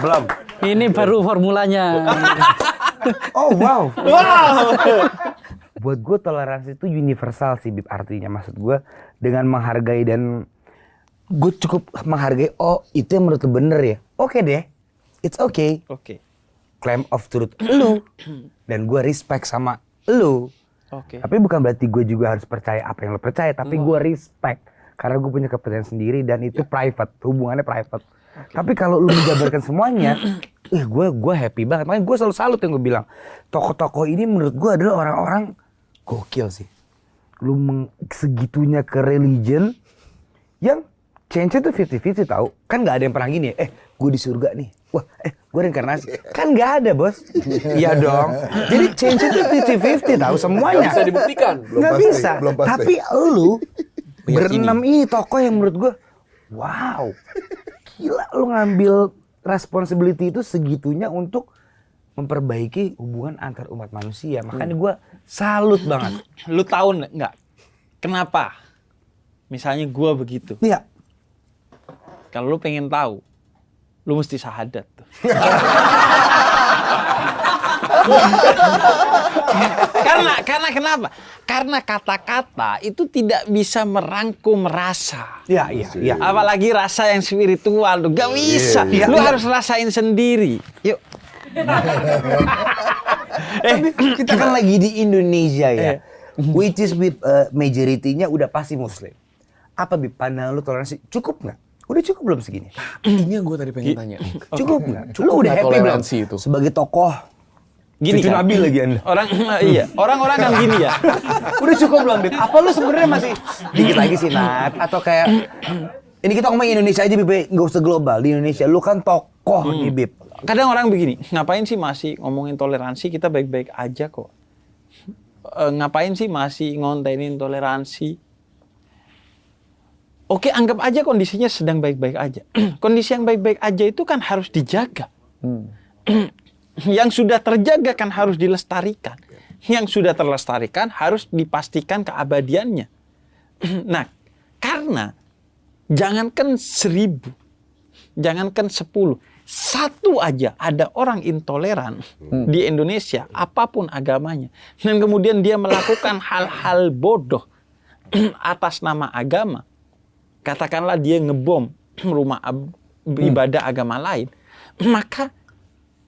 belum. Ini baru formulanya. Oh wow. Buat gue toleransi itu universal sih, Bib, artinya. Maksud gue dengan menghargai dan gue cukup menghargai. Oh itu yang menurut lu bener ya. Oke deh, it's okay. Oke. Claim of truth lu dan gue respect sama lu. Oke. Tapi bukan berarti gue juga harus percaya apa yang lo percaya, tapi gue respect karena gue punya kepercayaan sendiri dan itu private, hubungannya private. Tapi kalau lu menjabarkan semuanya, gue happy banget. Makanya gue selalu salut yang gue bilang, tokoh-tokoh ini menurut gue adalah orang-orang gokil sih. Lu segitunya ke religion yang change itu 50-50 tahu. Kan nggak ada yang pernah gini ya. Gue di surga nih. Wah, gue reinkarnasi. Kan nggak ada, Bos. Iya dong. Jadi change itu 50-50 tahu semuanya. Gak bisa dibuktikan. Nggak bisa. Tapi lu berenam ini tokoh yang menurut gue, wow. Gila, lu ngambil responsibility itu segitunya untuk memperbaiki hubungan antar umat manusia. Makanya gue salut banget. Lu tahu nggak kenapa? Misalnya gue begitu. Iya. Kalau lu pengen tahu, lu mesti syahadat tuh. Karena kenapa? Karena kata-kata itu tidak bisa merangkum rasa. Iya. Apalagi rasa yang spiritual tuh gak bisa. Lu harus rasain sendiri. Yuk. Tapi kita kan lagi di Indonesia ya. Which is with majority-nya udah pasti Muslim. Apa pandangan lu toleransi? Cukup nggak? Udah cukup belum segini? Ini yang gue tadi pengen tanya. Cukup nggak? Lu udah happy belum? Itu Sebagai tokoh gini cucu kan? Nabi lagi Anda. Orang-orang kan gini ya. Udah cukup belum, Bib? Apa lu sebenarnya masih dikit lagi sih, Nat? Atau kayak ini kita ngomong Indonesia aja, Bib, nggak usah global. Di Indonesia lu kan tokoh nih, Bib. Kadang orang begini, ngapain sih masih ngomongin toleransi, kita baik-baik aja kok. Ngapain sih masih ngontenin toleransi? Oke, anggap aja kondisinya sedang baik-baik aja. Kondisi yang baik-baik aja itu kan harus dijaga. Yang sudah terjaga kan harus dilestarikan. Yang sudah terlestarikan harus dipastikan keabadiannya. Nah, karena jangankan 1000, jangankan 10, satu aja ada orang intoleran di Indonesia, apapun agamanya, dan kemudian dia melakukan hal-hal bodoh atas nama agama. Katakanlah dia ngebom rumah ibadah agama lain, maka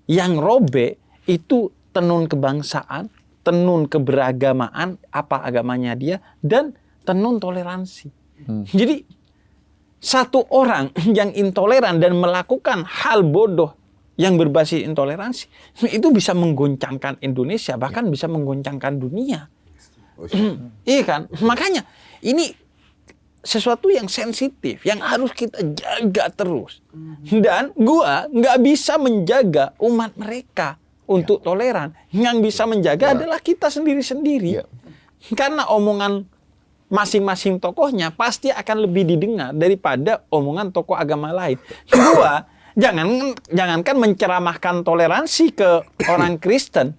yang robek itu tenun kebangsaan, tenun keberagamaan, apa agamanya dia, dan tenun toleransi. Jadi satu orang yang intoleran dan melakukan hal bodoh yang berbasis intoleransi itu bisa menggoncangkan Indonesia, bahkan bisa menggoncangkan dunia. Iya kan? Makanya ini sesuatu yang sensitif, yang harus kita jaga terus. Dan gua nggak bisa menjaga umat mereka untuk toleran. Yang bisa menjaga adalah kita sendiri-sendiri. Karena omongan masing-masing tokohnya pasti akan lebih didengar daripada omongan tokoh agama lain. Gua jangankan menceramahkan toleransi ke orang Kristen,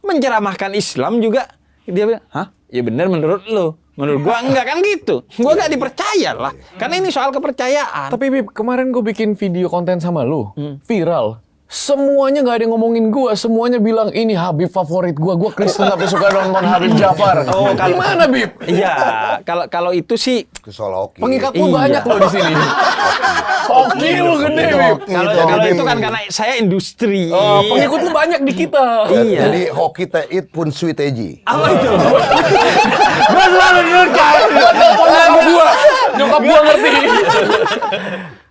menceramahkan Islam juga dia bilang, "Hah? Ya benar menurut lo." Menurut gua enggak kan gitu. Gua enggak dipercaya lah. Karena ini soal kepercayaan. Tapi Bib, kemarin gue bikin video konten sama lu, viral. Semuanya nggak ada yang ngomongin gue, semuanya bilang ini Habib favorit gue Kristen tapi suka nonton Habib Jafar. Oh, gimana Bib? Iya, kalau itu sih Kesoloki. Pengikat lu Iya. banyak loh di sini. Hoki lu gede Bib. kalau itu kan karena saya industri. Oh, pengikut lu banyak di kita. Iya. Jadi hoki teh it pun sweet eji. Apa itu? Gua selalu nurkan. Nyokap gua ngerti.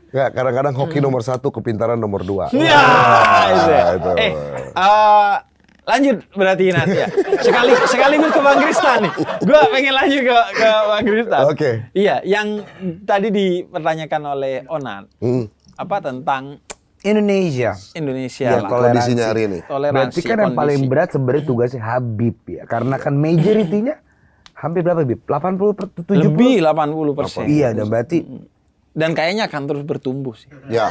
Nggak, kadang-kadang hoki nomor 1, kepintaran nomor 2. Ya, itu. itu. Lanjut berarti nanti ya. Sekaligus ke Bang Kristan nih. Gua pengen lanjut ke Bang Kristan. Oke. Iya, yang tadi dipertanyakan oleh Onan. Apa tentang Indonesia. Indonesia Ya, lah. Kondisinya hari ini. Toleransi Berarti kan yang paling kondisi. berat sebenarnya tugasnya Habib ya. Karena kan majority-nya hampir berapa Bib? 80-70? Lebih 80%. Iya, dan berarti Dan kayaknya akan terus bertumbuh sih. Ya.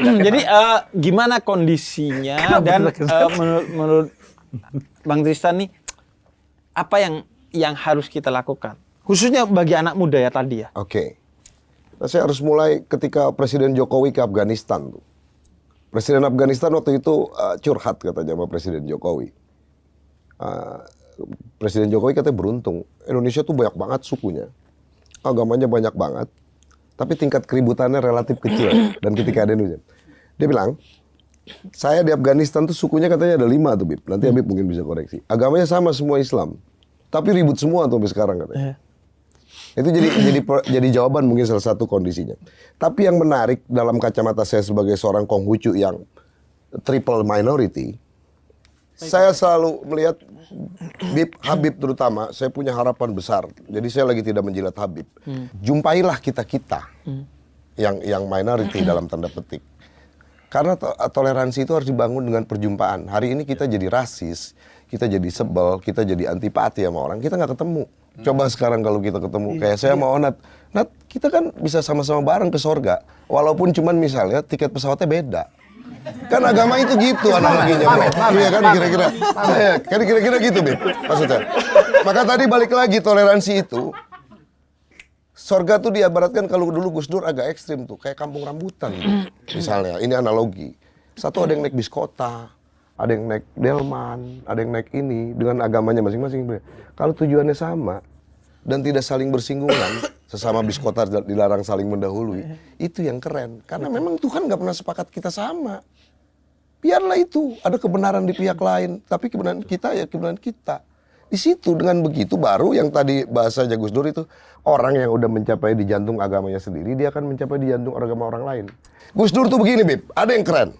Jadi gimana kondisinya dan menurut Bang Tristan nih apa yang harus kita lakukan? Khususnya bagi anak muda ya tadi ya. Oke. Nah, saya harus mulai ketika Presiden Jokowi ke Afghanistan tuh. Presiden Afghanistan waktu itu curhat katanya sama Presiden Jokowi. Presiden Jokowi katanya beruntung. Indonesia tuh banyak banget sukunya. Agamanya banyak banget. Tapi tingkat keributannya relatif kecil. Dan ketika ada Indonesia. Dia bilang, saya di Afghanistan tuh sukunya katanya ada 5 tuh Bib. Nanti Habib mungkin bisa koreksi. Agamanya sama semua Islam. Tapi ribut semua tuh sampai sekarang katanya. Itu jadi jawaban mungkin salah satu kondisinya. Tapi yang menarik dalam kacamata saya sebagai seorang Konghucu yang triple minority, saya selalu melihat Habib terutama, saya punya harapan besar. Jadi saya lagi tidak menjilat Habib. Jumpailah kita-kita yang minority dalam tanda petik. Karena toleransi itu harus dibangun dengan perjumpaan. Hari ini kita jadi rasis, kita jadi sebel, kita jadi antipati sama orang, kita nggak ketemu. Coba sekarang kalau kita ketemu, kayak saya sama Onat, Nat, kita kan bisa sama-sama bareng ke sorga. Walaupun cuman misalnya tiket pesawatnya beda. Kan agama itu gitu analoginya, bro. Iya kan kira-kira. Kan kira-kira gitu, Bib. Maksudnya. Maka tadi balik lagi toleransi itu. Sorga tuh diibaratkan kalau dulu Gus Dur agak ekstrim tuh, kayak kampung rambutan gitu. Misalnya, ini analogi. Satu ada yang naik bis kota, ada yang naik delman, ada yang naik ini dengan agamanya masing-masing. Kalau tujuannya sama dan tidak saling bersinggungan, sesama bis kota dilarang saling mendahului, itu yang keren. Karena memang Tuhan nggak pernah sepakat kita sama. Biarlah itu, ada kebenaran di pihak lain, tapi kebenaran kita ya kebenaran kita. Di situ dengan begitu baru yang tadi bahasa Gus Dur itu, orang yang udah mencapai di jantung agamanya sendiri, dia akan mencapai di jantung agama orang lain. Gus Dur tuh begini, Bib, ada yang keren.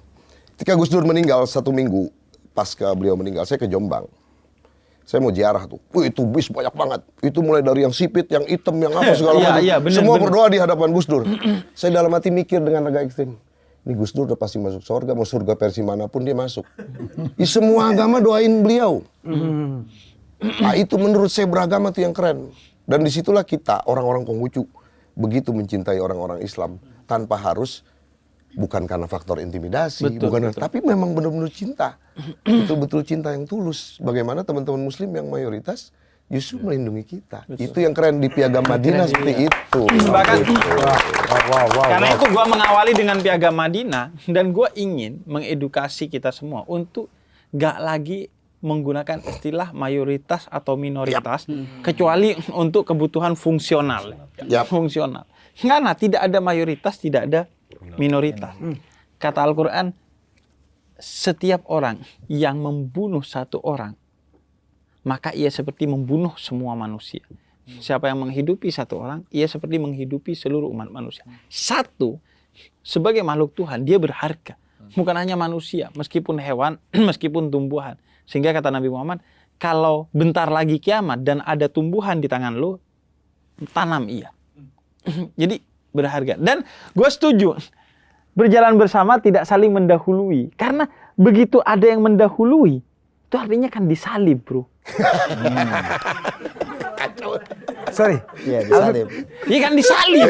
Ketika Gus Dur meninggal 1 minggu, pasca beliau meninggal, saya ke Jombang. Saya mau ziarah tuh. Itu bis banyak banget. Itu mulai dari yang sipit, yang hitam, yang apa segala macam. Semua berdoa di hadapan Gus Dur. Saya dalam hati mikir dengan agak ekstrim. Ini Gus Dur udah pasti masuk surga, mau surga versi manapun dia masuk. Di semua agama doain beliau. Nah, itu menurut saya beragama tuh yang keren. Dan disitulah kita, orang-orang Konghucu, begitu mencintai orang-orang Islam tanpa harus, bukan karena faktor intimidasi, tapi memang benar-benar cinta. Betul-betul cinta yang tulus. Bagaimana teman-teman Muslim yang mayoritas justru melindungi kita. Itu yang keren di Piagam Madinah seperti itu. Bahkan karena itu gua mengawali dengan Piagam Madinah dan gua ingin mengedukasi kita semua untuk gak lagi menggunakan istilah mayoritas atau minoritas kecuali untuk kebutuhan fungsional. Fungsional. Karena tidak ada mayoritas, tidak ada minoritas. Kata Al-Quran, setiap orang yang membunuh satu orang, maka ia seperti membunuh semua manusia. Siapa yang menghidupi satu orang, ia seperti menghidupi seluruh umat manusia. Satu, sebagai makhluk Tuhan, dia berharga. Bukan hanya manusia, meskipun hewan, meskipun tumbuhan. Sehingga kata Nabi Muhammad, kalau bentar lagi kiamat dan ada tumbuhan di tangan lo, tanam ia. Jadi berharga. Dan gue setuju, berjalan bersama tidak saling mendahului. Karena begitu ada yang mendahului, itu artinya kan disalib, bro. Sorry. Iya, disalib. Iya kan disalib.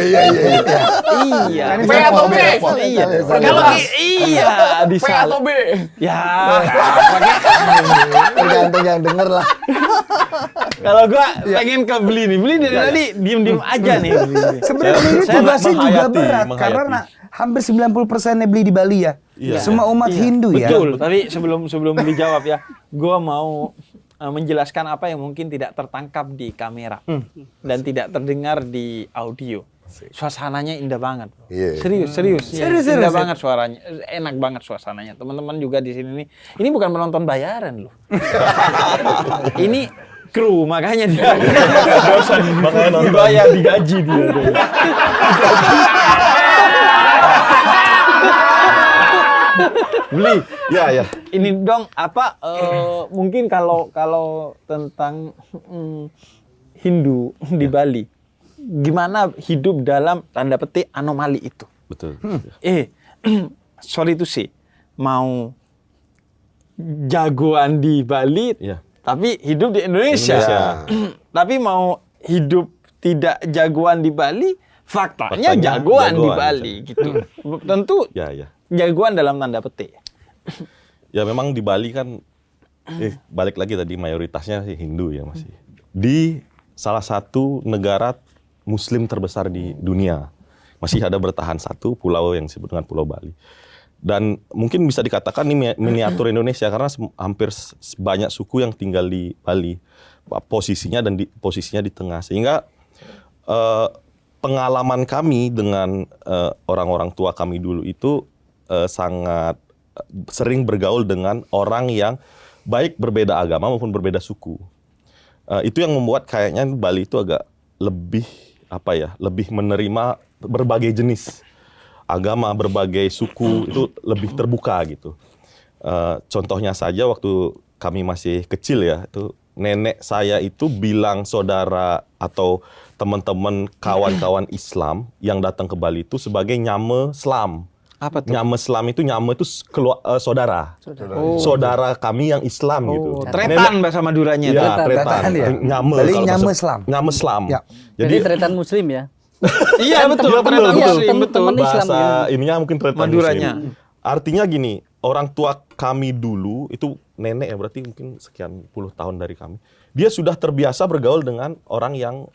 Iya. P atau B? Iya. Kalau iya disalib. P atau B? Ya. Tergantung yang denger lah. Kalau gua pengen ke beli nih. Beli dari tadi diem-diem aja nih. Sebenarnya ini tugasnya juga berat karena hampir 90%-nya beli di Bali ya. Iya. Semua umat Hindu ya. Betul, tapi sebelum dijawab ya, gue mau menjelaskan apa yang mungkin tidak tertangkap di kamera dan tidak terdengar di audio. Suasananya indah banget. Iya. Serius. Serius. Indah banget suaranya, enak banget suasananya. Teman-teman juga di sini nih, ini bukan penonton bayaran loh. Ini kru, makanya dia Makanya nonton. dibayar, digaji dia. Beli. Ya. Ini dong mungkin kalau tentang Hindu di Bali, gimana hidup dalam tanda petik anomali itu? Betul. Sorry to say, mau jagoan di Bali, Iya. tapi hidup di Indonesia. Tapi mau hidup tidak jagoan di Bali, faktanya jagoan di Bali gitu. Tentu Ya. jagoan dalam tanda petik. Ya memang di Bali kan, balik lagi tadi mayoritasnya sih Hindu ya masih. Di salah satu negara Muslim terbesar di dunia, masih ada bertahan satu pulau yang disebut dengan Pulau Bali. Dan mungkin bisa dikatakan ini miniatur Indonesia karena hampir banyak suku yang tinggal di Bali. Posisinya di tengah. Sehingga pengalaman kami dengan orang-orang tua kami dulu itu sangat sering bergaul dengan orang yang baik berbeda agama maupun berbeda suku. Itu yang membuat kayaknya Bali itu agak lebih lebih menerima berbagai jenis agama, berbagai suku, itu lebih terbuka gitu. Contohnya saja waktu kami masih kecil ya, itu nenek saya itu bilang saudara atau teman-teman kawan-kawan Islam yang datang ke Bali itu sebagai nyame Islam. Apa tuh? Nyame Islam itu saudara. Saudara kami yang Islam gitu. Tretan bahasa Maduranya. Ya, tretan. ya. Nyame. Bali kalau nyame bahasa- Islam. Nyame Islam. Ya. Jadi tretan Muslim ya. Iya betul, Iya, tretan betul. Muslim, betul. Teman-teman Islam Bahasa ya. ininya mungkin tretan Maduranya. Muslim. Artinya gini, orang tua kami dulu itu nenek ya, berarti mungkin sekian puluh tahun dari kami. Dia sudah terbiasa bergaul dengan orang yang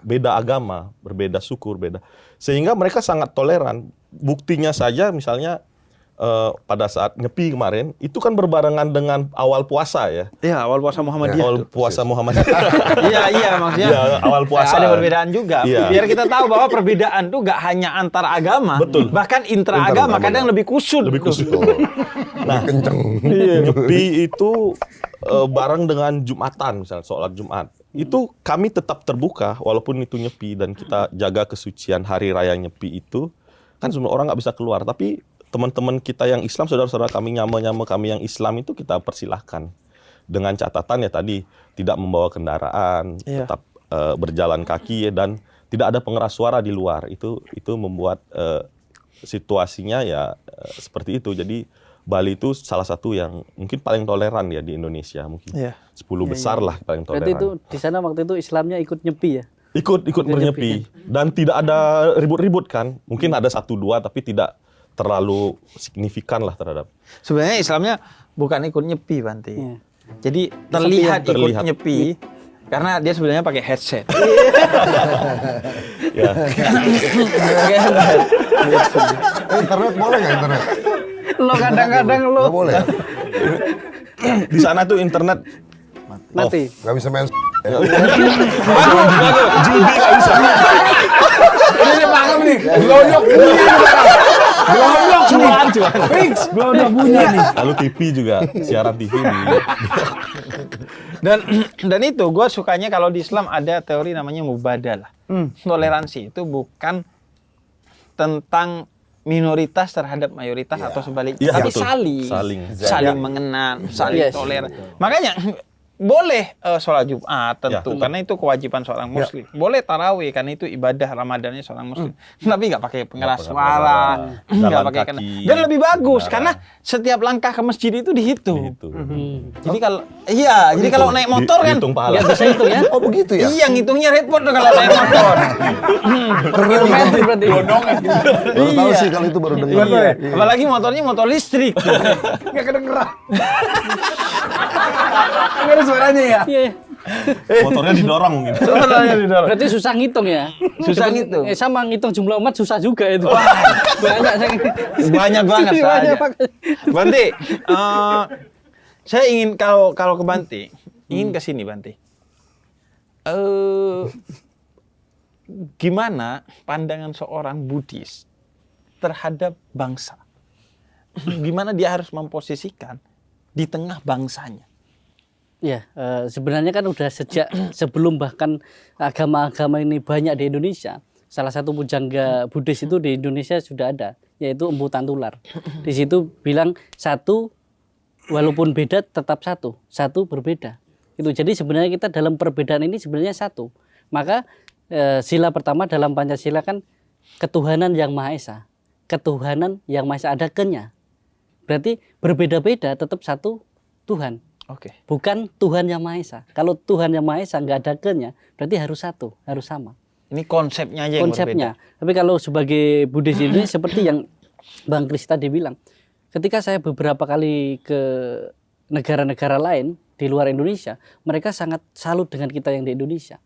beda agama, berbeda suku, berbeda. Sehingga mereka sangat toleran. Buktinya saja misalnya pada saat Nyepi kemarin, itu kan berbarengan dengan awal puasa ya. Iya, awal puasa Muhammadiyah. Awal tuh. puasa Muhammadiyah. Iya, maksudnya Iya, awal puasa. ada perbedaan juga. Iya. Biar kita tahu bahwa perbedaan tuh gak hanya antar agama, Betul. bahkan intra-agama kadang lebih kusut. Lebih khusus. Nah, Kenceng. Nyepi itu bareng dengan Jumatan, misalnya sholat Jumat. Itu kami tetap terbuka, walaupun itu Nyepi, dan kita jaga kesucian hari raya Nyepi itu, kan semua orang nggak bisa keluar. Tapi teman-teman kita yang Islam, saudara-saudara kami, nyama-nyama kami yang Islam itu kita persilahkan. Dengan catatan ya tadi, tidak membawa kendaraan, Iya. tetap berjalan kaki, dan tidak ada pengeras suara di luar. Itu membuat situasinya ya seperti itu. Jadi Bali itu salah satu yang mungkin paling toleran ya di Indonesia, mungkin Iya. 10 besar lah paling toleran. Berarti itu di sana waktu itu Islamnya ikut nyepi ya. Ikut bernyepi dan tidak ada ribut-ribut kan. Mungkin ada 1-2 tapi tidak terlalu signifikan lah terhadap. Sebenarnya Islamnya bukan ikut nyepi, Banti. Iya. Jadi terlihat ikut Terlihat. nyepi karena dia sebenarnya pakai headset. Ya. Internet boleh nggak internet? Lo kadang-kadang lo Nggak boleh. Di sana tuh internet Mati. Nggak bisa main. Ini paham nih. Glodok bunyi. Glodok cuan. Fix. Glodok bunyi nih. lalu TV juga, siaran TV di dan itu gue sukanya kalau di Islam ada teori namanya mubadalah. Toleransi itu bukan tentang minoritas terhadap mayoritas atau sebaliknya, Iya, tapi betul. saling mengenal, saling Yes. toleran. Makanya boleh sholat Jumat tentu Ya. karena itu kewajiban seorang muslim. Boleh tarawih karena itu ibadah Ramadannya seorang muslim. Tapi nggak pakai pengeras pakai suara, jalan nggak pakai kaki, dan lebih bagus kendaraan. karena setiap langkah ke masjid itu dihitung. gitu. Jadi kalau jadi kalau naik motor kan Dihitung pahala. Nggak bisa hitung ya. Oh begitu ya? iya ngitungnya repot tuh kalau naik motor. Kilometer berarti. Baru tahu sih kalau itu baru dengar. Iya. Apalagi motornya motor listrik. Nggak kedengeran. Nggak ada suaranya ya? Iya. Motornya didorong mungkin. Motornya didorong. Berarti susah ngitung ya? Susah ngitung. Sama ngitung jumlah umat susah juga itu. Banyak banget saja. Bante, saya ingin kalau ke Bante, ingin ke sini Bante. Gimana pandangan seorang Buddhis terhadap bangsa? Gimana dia harus memposisikan di tengah bangsanya? Ya, sebenarnya kan udah sejak sebelum bahkan agama-agama ini banyak di Indonesia. Salah satu pujangga Buddhis itu di Indonesia sudah ada, yaitu Empu Tantular. Di situ bilang satu walaupun beda tetap satu, satu berbeda. Itu jadi sebenarnya kita dalam perbedaan ini sebenarnya satu. Maka sila pertama dalam Pancasila kan ketuhanan yang Maha Esa. Ketuhanan yang Maha Esa ada kenya. Berarti berbeda-beda tetap satu Tuhan. Oke. Bukan Tuhan yang Maha Esa. Kalau Tuhan yang Maha Esa nggak ada kenya, berarti harus satu, harus sama. Ini konsepnya aja yang Konsepnya. berbeda. Tapi kalau sebagai Buddhis ini seperti yang Bang Kris tadi bilang, ketika saya beberapa kali ke negara-negara lain di luar Indonesia, mereka sangat salut dengan kita yang di Indonesia.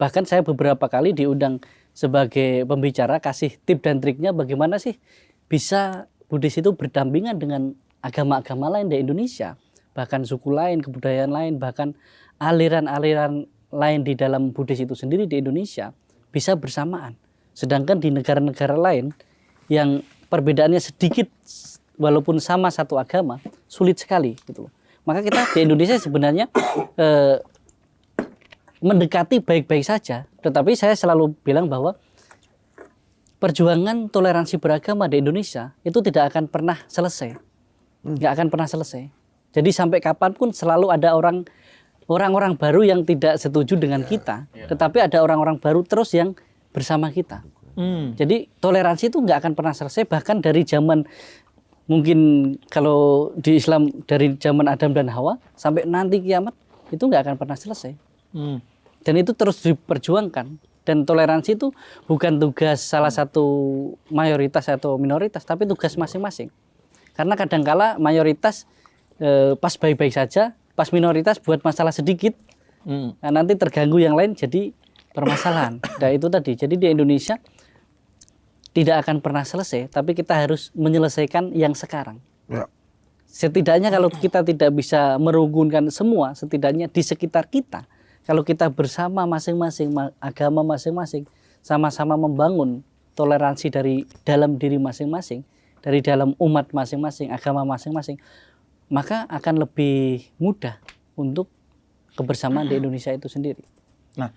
Bahkan saya beberapa kali diundang sebagai pembicara, kasih tip dan triknya bagaimana sih bisa Buddhis itu berdampingan dengan agama-agama lain di Indonesia. Bahkan suku lain, kebudayaan lain, bahkan aliran-aliran lain di dalam Buddhis itu sendiri di Indonesia bisa bersamaan. Sedangkan di negara-negara lain yang perbedaannya sedikit walaupun sama satu agama, sulit sekali gitu. Maka kita di Indonesia sebenarnya mendekati baik-baik saja, tetapi saya selalu bilang bahwa perjuangan toleransi beragama di Indonesia itu tidak akan pernah selesai. Nggak akan pernah selesai. Jadi sampai kapanpun selalu ada orang-orang baru yang tidak setuju dengan kita, tetapi ada orang-orang baru terus yang bersama kita. Jadi toleransi itu nggak akan pernah selesai, bahkan dari zaman mungkin kalau di Islam dari zaman Adam dan Hawa sampai nanti kiamat itu nggak akan pernah selesai. Dan itu terus diperjuangkan. Dan toleransi itu bukan tugas salah satu mayoritas atau minoritas, tapi tugas masing-masing. Karena kadangkala mayoritas pas baik-baik saja, pas minoritas buat masalah sedikit, nah, nanti terganggu yang lain jadi permasalahan. Nah itu tadi, jadi di Indonesia tidak akan pernah selesai, tapi kita harus menyelesaikan yang sekarang. Ya. Setidaknya kalau kita tidak bisa merugunkan semua, setidaknya di sekitar kita, kalau kita bersama masing-masing agama masing-masing, sama-sama membangun toleransi dari dalam diri masing-masing, dari dalam umat masing-masing, agama masing-masing, maka akan lebih mudah untuk kebersamaan di Indonesia itu sendiri. Nah,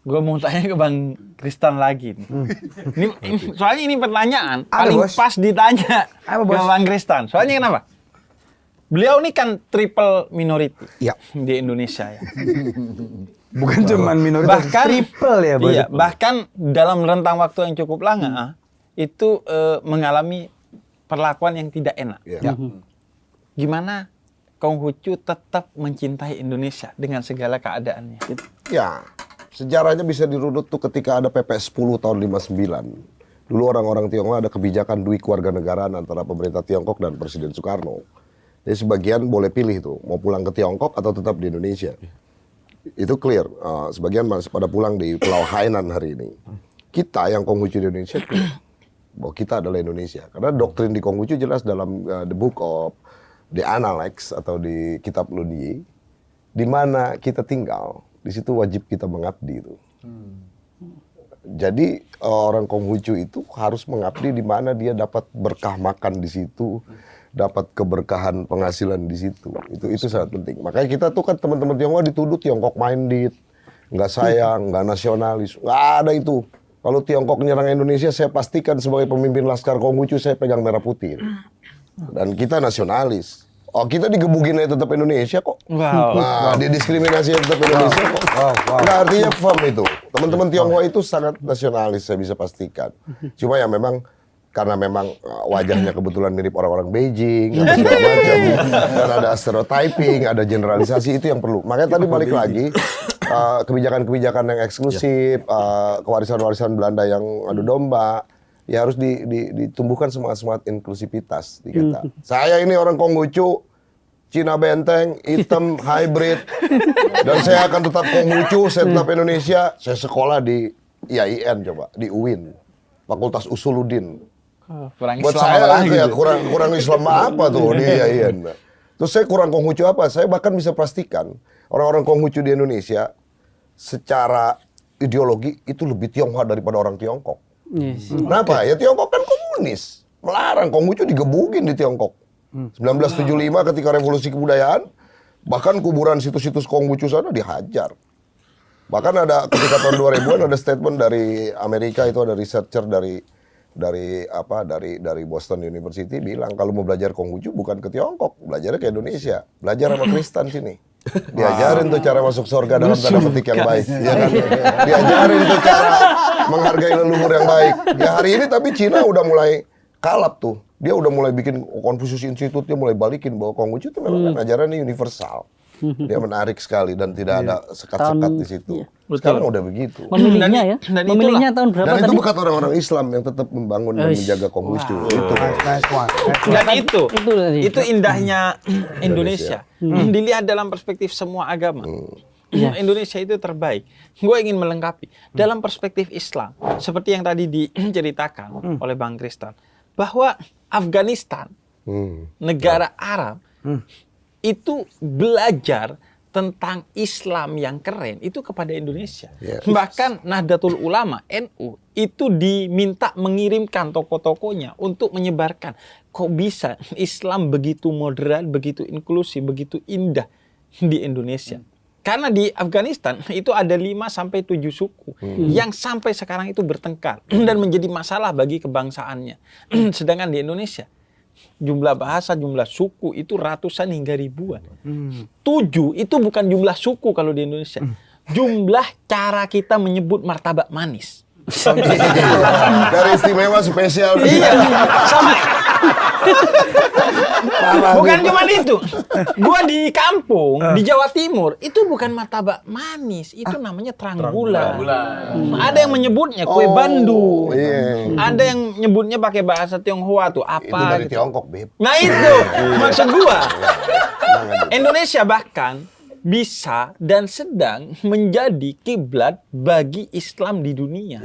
gue mau tanya ke Bang Kristan lagi nih. Soalnya ini pertanyaan paling pas ditanya ke Bang Kristan. Soalnya kenapa? Beliau ini kan triple minority di Indonesia ya. Bukan cuma minoritas, bahkan triple ya. Iya, bahkan dalam rentang waktu yang cukup lama itu mengalami perlakuan yang tidak enak. Gimana Konghucu tetap mencintai Indonesia dengan segala keadaannya? Ya, sejarahnya bisa dirunut tuh ketika ada PP 10 tahun 59. Dulu orang-orang Tionghoa ada kebijakan dui kewarganegaraan antara pemerintah Tiongkok dan Presiden Soekarno. Jadi sebagian boleh pilih tuh, mau pulang ke Tiongkok atau tetap di Indonesia. Itu clear. Sebagian masih pada pulang di Pulau Hainan hari ini. Kita yang Konghucu di Indonesia bahwa kita adalah Indonesia. Karena doktrin di Konghucu jelas dalam the book of the Analects atau di kitab Lodhi, di mana kita tinggal, di situ wajib kita mengabdi itu. Jadi orang Konghucu itu harus mengabdi di mana dia dapat berkah makan di situ, dapat keberkahan penghasilan di situ. Itu sangat penting. Makanya kita tuh kan teman-teman Tionghoa dituduh Tiongkok minded, nggak sayang, nggak nasionalis, nggak ada itu. Kalau Tiongkok menyerang Indonesia, saya pastikan sebagai pemimpin Laskar Konghucu saya pegang merah putih. Dan kita nasionalis. Oh, kita digebukin aja tetap Indonesia kok. Nah, didiskriminasi tetap Indonesia kok. Nggak artinya firm itu. Teman-teman Tionghoa itu sangat nasionalis, saya bisa pastikan. Cuma ya memang karena memang wajahnya kebetulan mirip orang-orang Beijing, atau segala macam, dan ada stereotyping, ada generalisasi, itu yang perlu. Makanya tadi balik lagi, kebijakan-kebijakan yang eksklusif, kewarisan-warisan Belanda yang adu domba, ya harus ditumbuhkan semangat-semangat inklusivitas di kita. Saya ini orang Konghucu, Cina benteng, hitam, hybrid. Dan saya akan tetap Konghucu, saya tetap Indonesia. Saya sekolah di IAIN coba, di UIN. Fakultas Usuluddin. Kurang Buat Islam saya lah itu ya kurang Islam apa tuh di IAIN. Terus saya kurang Konghucu apa? Saya bahkan bisa pastikan orang-orang Konghucu di Indonesia secara ideologi itu lebih Tionghoa daripada orang Tiongkok. Yes. Kenapa? Ya Tiongkok kan komunis. Melarang Konghucu digebukin di Tiongkok. 1975 ketika revolusi kebudayaan, bahkan kuburan situs-situs Konghucu sana dihajar. Bahkan ada ketika tahun 2000-an ada statement dari Amerika, itu ada researcher dari Boston University bilang kalau mau belajar Konghucu bukan ke Tiongkok, belajarnya ke Indonesia. Belajar sama Kristen sini. Diajarin tuh cara masuk surga dalam tanda petik yang baik, ya kan? Diajarin tuh cara menghargai leluhur yang baik. Ya hari ini tapi Cina udah mulai kalap tuh. Dia udah mulai bikin Confucius Institute, dia mulai balikin bahwa Konghucu itu memang kan ajarannya universal. Dia menarik sekali dan tidak ada sekat-sekat di situ. Sekarang udah begitu. Memilihnya ya. Memilihnya tahun berapa Dan tadi? itu bukan orang-orang Islam yang tetap membangun dan menjaga Konghucu. Itu. Dan itu indahnya Indonesia. Dilihat dalam perspektif semua agama. Indonesia itu terbaik. Gue ingin melengkapi dalam perspektif Islam, seperti yang tadi diceritakan oleh Bang Kristan, bahwa Afghanistan, negara Arab, itu belajar tentang Islam yang keren itu kepada Indonesia. Yes. Bahkan Nahdlatul Ulama NU itu diminta mengirimkan tokoh-tokohnya untuk menyebarkan. Kok bisa Islam begitu moderat, begitu inklusif, begitu indah di Indonesia? Karena di Afghanistan itu ada 5-7 suku yang sampai sekarang itu bertengkar dan menjadi masalah bagi kebangsaannya. Sedangkan di Indonesia jumlah bahasa, jumlah suku itu ratusan hingga ribuan. 7 itu bukan jumlah suku kalau di Indonesia. Jumlah cara kita menyebut martabak manis. Dari istimewa spesial. Iya, sampai. Bukan cuma itu. Gua di kampung di Jawa Timur itu bukan martabak manis, itu namanya terang bulan. Ada yang menyebutnya kue bandu. Iya. Ada yang nyebutnya pakai bahasa Tionghoa tuh Itu apa? dari gitu. Tiongkok, Beb. Nah itu maksud gua. Indonesia bahkan bisa dan sedang menjadi kiblat bagi Islam di dunia.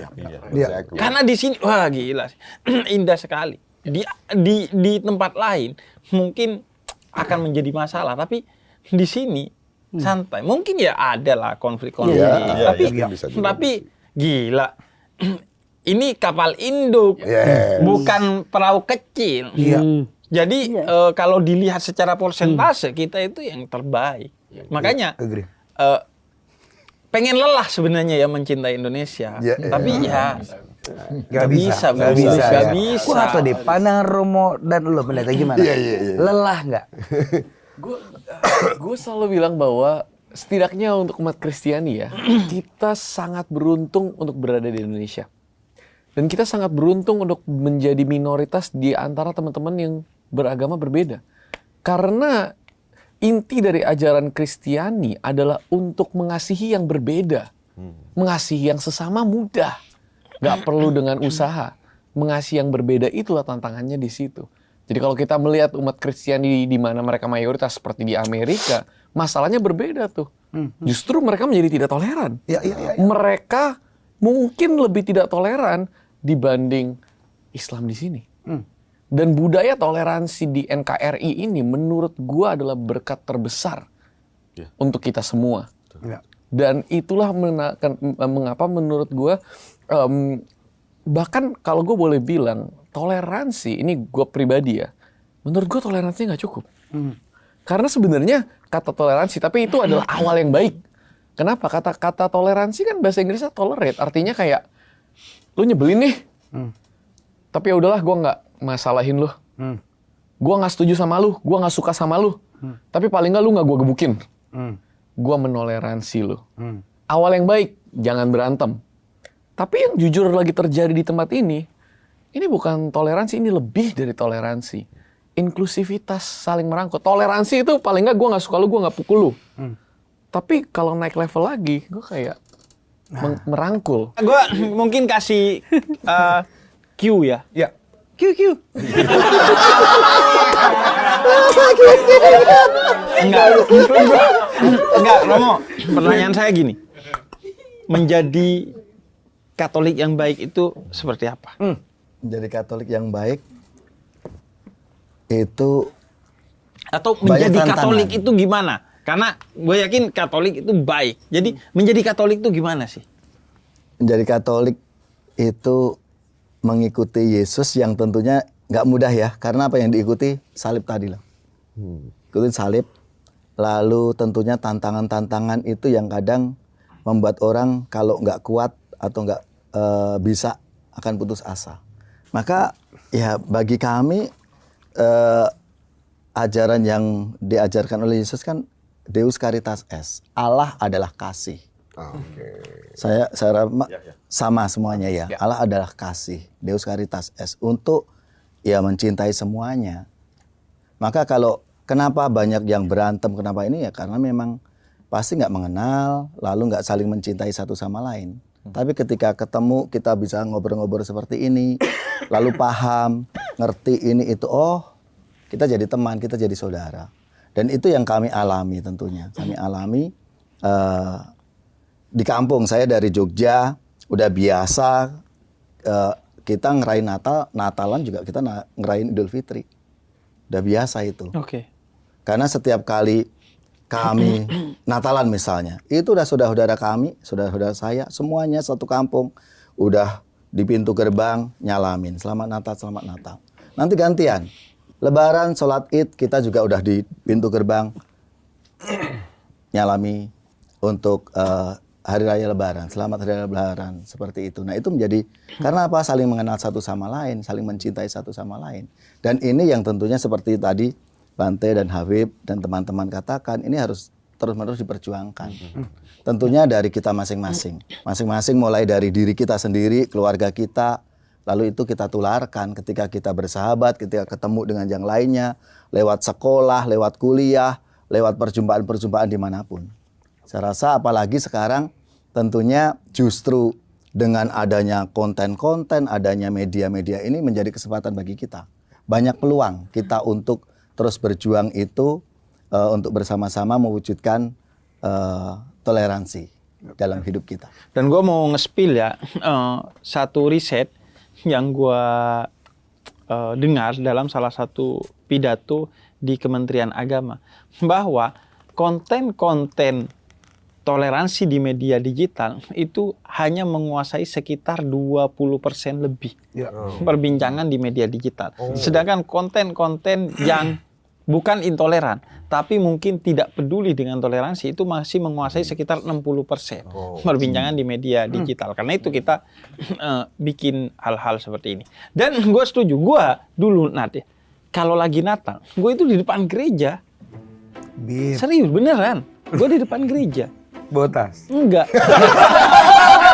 Exactly. Karena di sini wah gila sih. Indah sekali. Di tempat lain mungkin akan menjadi masalah, tapi di sini santai. Mungkin ya ada lah konflik-konflik. Tapi gila. Ini kapal induk, bukan perahu kecil. Jadi kalau dilihat secara persentase kita itu yang terbaik. Makanya pengen lelah sebenarnya ya mencintai Indonesia. Tapi ya Gak bisa. Gua atau deh, pandangan Romo dan lo melihatnya gimana? Lelah nggak? Gue selalu bilang bahwa setidaknya untuk umat Kristiani ya, kita sangat beruntung untuk berada di Indonesia. Dan kita sangat beruntung untuk menjadi minoritas di antara teman-teman yang beragama berbeda. Karena inti dari ajaran Kristiani adalah untuk mengasihi yang berbeda. Mengasihi yang sesama mudah. Gak perlu dengan usaha. Mengasihi yang berbeda itulah tantangannya di situ. Jadi kalau kita melihat umat Kristiani di mana mereka mayoritas seperti di Amerika, masalahnya berbeda tuh. Justru mereka menjadi tidak toleran. Mereka mungkin lebih tidak toleran dibanding Islam di sini. Dan budaya toleransi di NKRI ini menurut gua adalah berkat terbesar untuk kita semua. Dan itulah mengapa menurut gua bahkan kalau gue boleh bilang toleransi, ini gue pribadi ya, menurut gue toleransi nggak cukup. Karena sebenarnya kata toleransi, tapi itu adalah awal yang baik. Kenapa? Kata toleransi kan bahasa Inggrisnya tolerate, artinya kayak lu nyebelin nih, tapi ya udahlah gue nggak masalahin lu. Gue nggak setuju sama lu, gue nggak suka sama lu, tapi paling nggak lu nggak gue gebukin. Gue menoleransi lu. Awal yang baik, jangan berantem. Tapi yang jujur lagi terjadi di tempat ini bukan toleransi, ini lebih dari toleransi. Inklusivitas, saling merangkul. Toleransi itu paling nggak gue nggak suka lu, gue nggak pukul lu. Tapi kalau naik level lagi, gue kayak merangkul. Gue mungkin kasih Q ya. Q. Enggak, Romo. Pertanyaan saya gini. Menjadi Katolik yang baik itu seperti apa? Menjadi Katolik yang baik itu atau banyak menjadi tantangan. Katolik itu gimana? Karena gue yakin Katolik itu baik. Jadi menjadi Katolik itu gimana sih? Menjadi Katolik itu mengikuti Yesus yang tentunya nggak mudah ya. Karena apa yang diikuti? Salib tadi loh. Ikuti salib. Lalu tentunya tantangan-tantangan itu yang kadang membuat orang kalau nggak kuat atau nggak bisa akan putus asa. Maka ya bagi kami ajaran yang diajarkan oleh Yesus kan Deus Caritas Est. Allah adalah kasih. Saya sama semuanya ya. Allah adalah kasih. Deus Caritas Est untuk ya mencintai semuanya. Maka kalau kenapa banyak yang berantem, kenapa ini ya karena memang pasti nggak mengenal, lalu nggak saling mencintai satu sama lain. Tapi ketika ketemu kita bisa ngobrol-ngobrol seperti ini, lalu paham, ngerti ini itu, oh kita jadi teman, kita jadi saudara. Dan itu yang kami alami tentunya. Kami alami di kampung. Saya dari Jogja, udah biasa kita ngerayain Natalan juga kita ngerayain Idul Fitri. Udah biasa itu. Oke. Karena setiap kali kami Natalan misalnya, itu udah saudara-saudara kami, saudara-saudara saya, semuanya satu kampung. Udah di pintu gerbang nyalamin, selamat Natal, selamat Natal. Nanti gantian. Lebaran, sholat Id, kita juga udah di pintu gerbang nyalami untuk Hari Raya Lebaran, selamat Hari Raya Lebaran, seperti itu. Nah itu menjadi, karena apa? Saling mengenal satu sama lain, saling mencintai satu sama lain. Dan ini yang tentunya seperti tadi Bante dan Habib dan teman-teman katakan, ini harus terus-menerus diperjuangkan. Tentunya dari kita masing-masing. Masing-masing mulai dari diri kita sendiri, keluarga kita, lalu itu kita tularkan ketika kita bersahabat, ketika ketemu dengan yang lainnya, lewat sekolah, lewat kuliah, lewat perjumpaan-perjumpaan dimanapun. Saya rasa apalagi sekarang tentunya justru dengan adanya konten-konten, adanya media-media ini menjadi kesempatan bagi kita. Banyak peluang kita untuk terus berjuang itu, untuk bersama-sama mewujudkan toleransi dalam hidup kita. Dan gue mau nge-spill ya, satu riset yang gue dengar dalam salah satu pidato di Kementerian Agama, bahwa konten-konten toleransi di media digital itu hanya menguasai sekitar 20% lebih perbincangan di media digital. Sedangkan konten-konten yang bukan intoleran, tapi mungkin tidak peduli dengan toleransi itu masih menguasai sekitar 60% perbincangan di media digital. Karena itu kita bikin hal-hal seperti ini. Dan gue setuju, gue dulu kalau lagi Natal, gue itu di depan gereja. Serius, beneran. Gue di depan gereja. Botas? Enggak.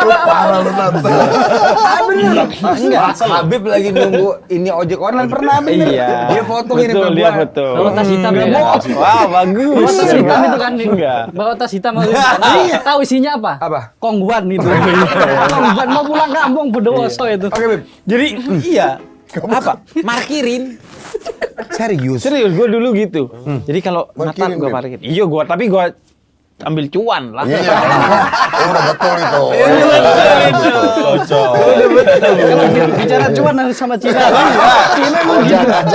Parah lu Natal. Enggak. Habib lagi nunggu ini ojek online pernah bener. Iya. Dia foto ini betul, dia foto. Bawa tas hitam ya. Wah, bagus. Bawa tas hitam itu kan. Enggak. Bawa tas hitam. Tahu isinya apa? Apa? Kongguan itu. Kongguan mau pulang kampung Bondowoso itu. Oke, Bib. Jadi iya. Apa? Markirin. Serius? Serius, gue dulu gitu. Jadi kalau Natal gue Bib. parkirin. Iya, tapi gue ambil cuan lah. Iya. Udah betul itu. Cocok. Kalau bicara cuan harus sama Cina. Cina mau Jangan.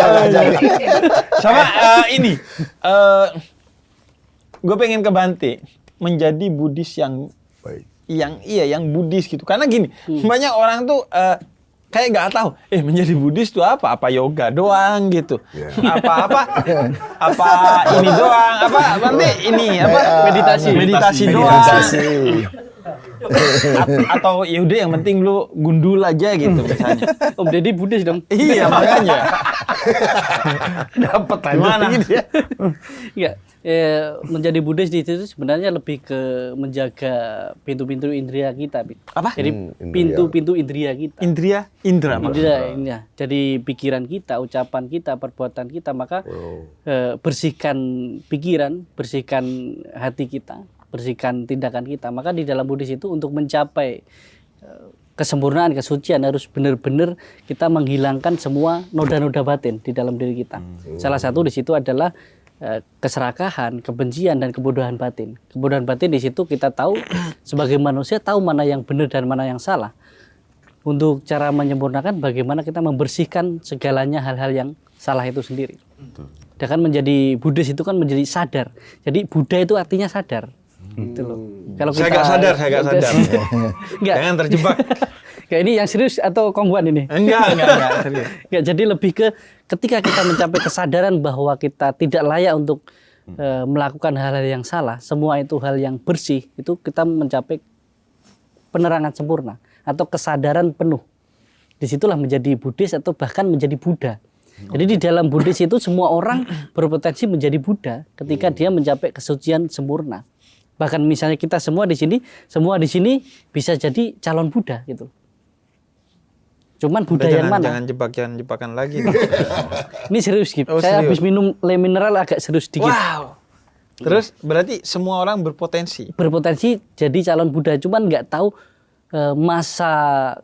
Sama ini. Gue pengen ke Bante menjadi Buddhis yang Baik. yang Buddhis gitu. Karena gini, banyak orang tuh kayak nggak tahu, menjadi Buddhis itu apa yoga doang gitu, apa ini doang, nanti ini meditasi doang, atau yaudah yang penting lu gundul aja gitu misalnya. Om Deddy Buddhis dong. Iya makanya. Dapat gimana gitu ya? Enggak. Menjadi Buddhis di situ sebenarnya lebih ke menjaga pintu-pintu indera kita. Apa? Jadi pintu-pintu indera kita. Indra maksudnya. Indra. Jadi pikiran kita, ucapan kita, perbuatan kita, maka bersihkan pikiran, bersihkan hati kita, bersihkan tindakan kita. Maka di dalam Buddhis itu untuk mencapai kesempurnaan, kesucian harus benar-benar kita menghilangkan semua noda-noda batin di dalam diri kita. Salah satu di situ adalah keserakahan, kebencian dan kebodohan batin. Kebodohan batin di situ kita tahu sebagai manusia tahu mana yang benar dan mana yang salah. Untuk cara menyempurnakan bagaimana kita membersihkan segalanya hal-hal yang salah itu sendiri. Dan kan menjadi Buddhis itu kan menjadi sadar. Jadi Buddha itu artinya sadar. Gitu loh. Kalau Saya nggak sadar. Enggak. Jangan terjebak. Kayak ini yang serius atau kongguan ini? Enggak, serius. Enggak, jadi lebih ke ketika kita mencapai kesadaran bahwa kita tidak layak untuk melakukan hal-hal yang salah, semua itu hal yang bersih, itu kita mencapai penerangan sempurna atau kesadaran penuh. Disitulah menjadi Buddhis atau bahkan menjadi Buddha. Jadi di dalam Buddhis itu semua orang berpotensi menjadi Buddha ketika dia mencapai kesucian sempurna. Bahkan misalnya kita semua di sini bisa jadi calon Buddha gitu. Cuman Buddha yang mana? Jangan jebakan lagi. Ini serius gitu. Oh, Saya serius. habis minum le mineral agak serius dikit. Wow. Terus berarti semua orang berpotensi. Berpotensi jadi calon Buddha, cuman nggak tahu masa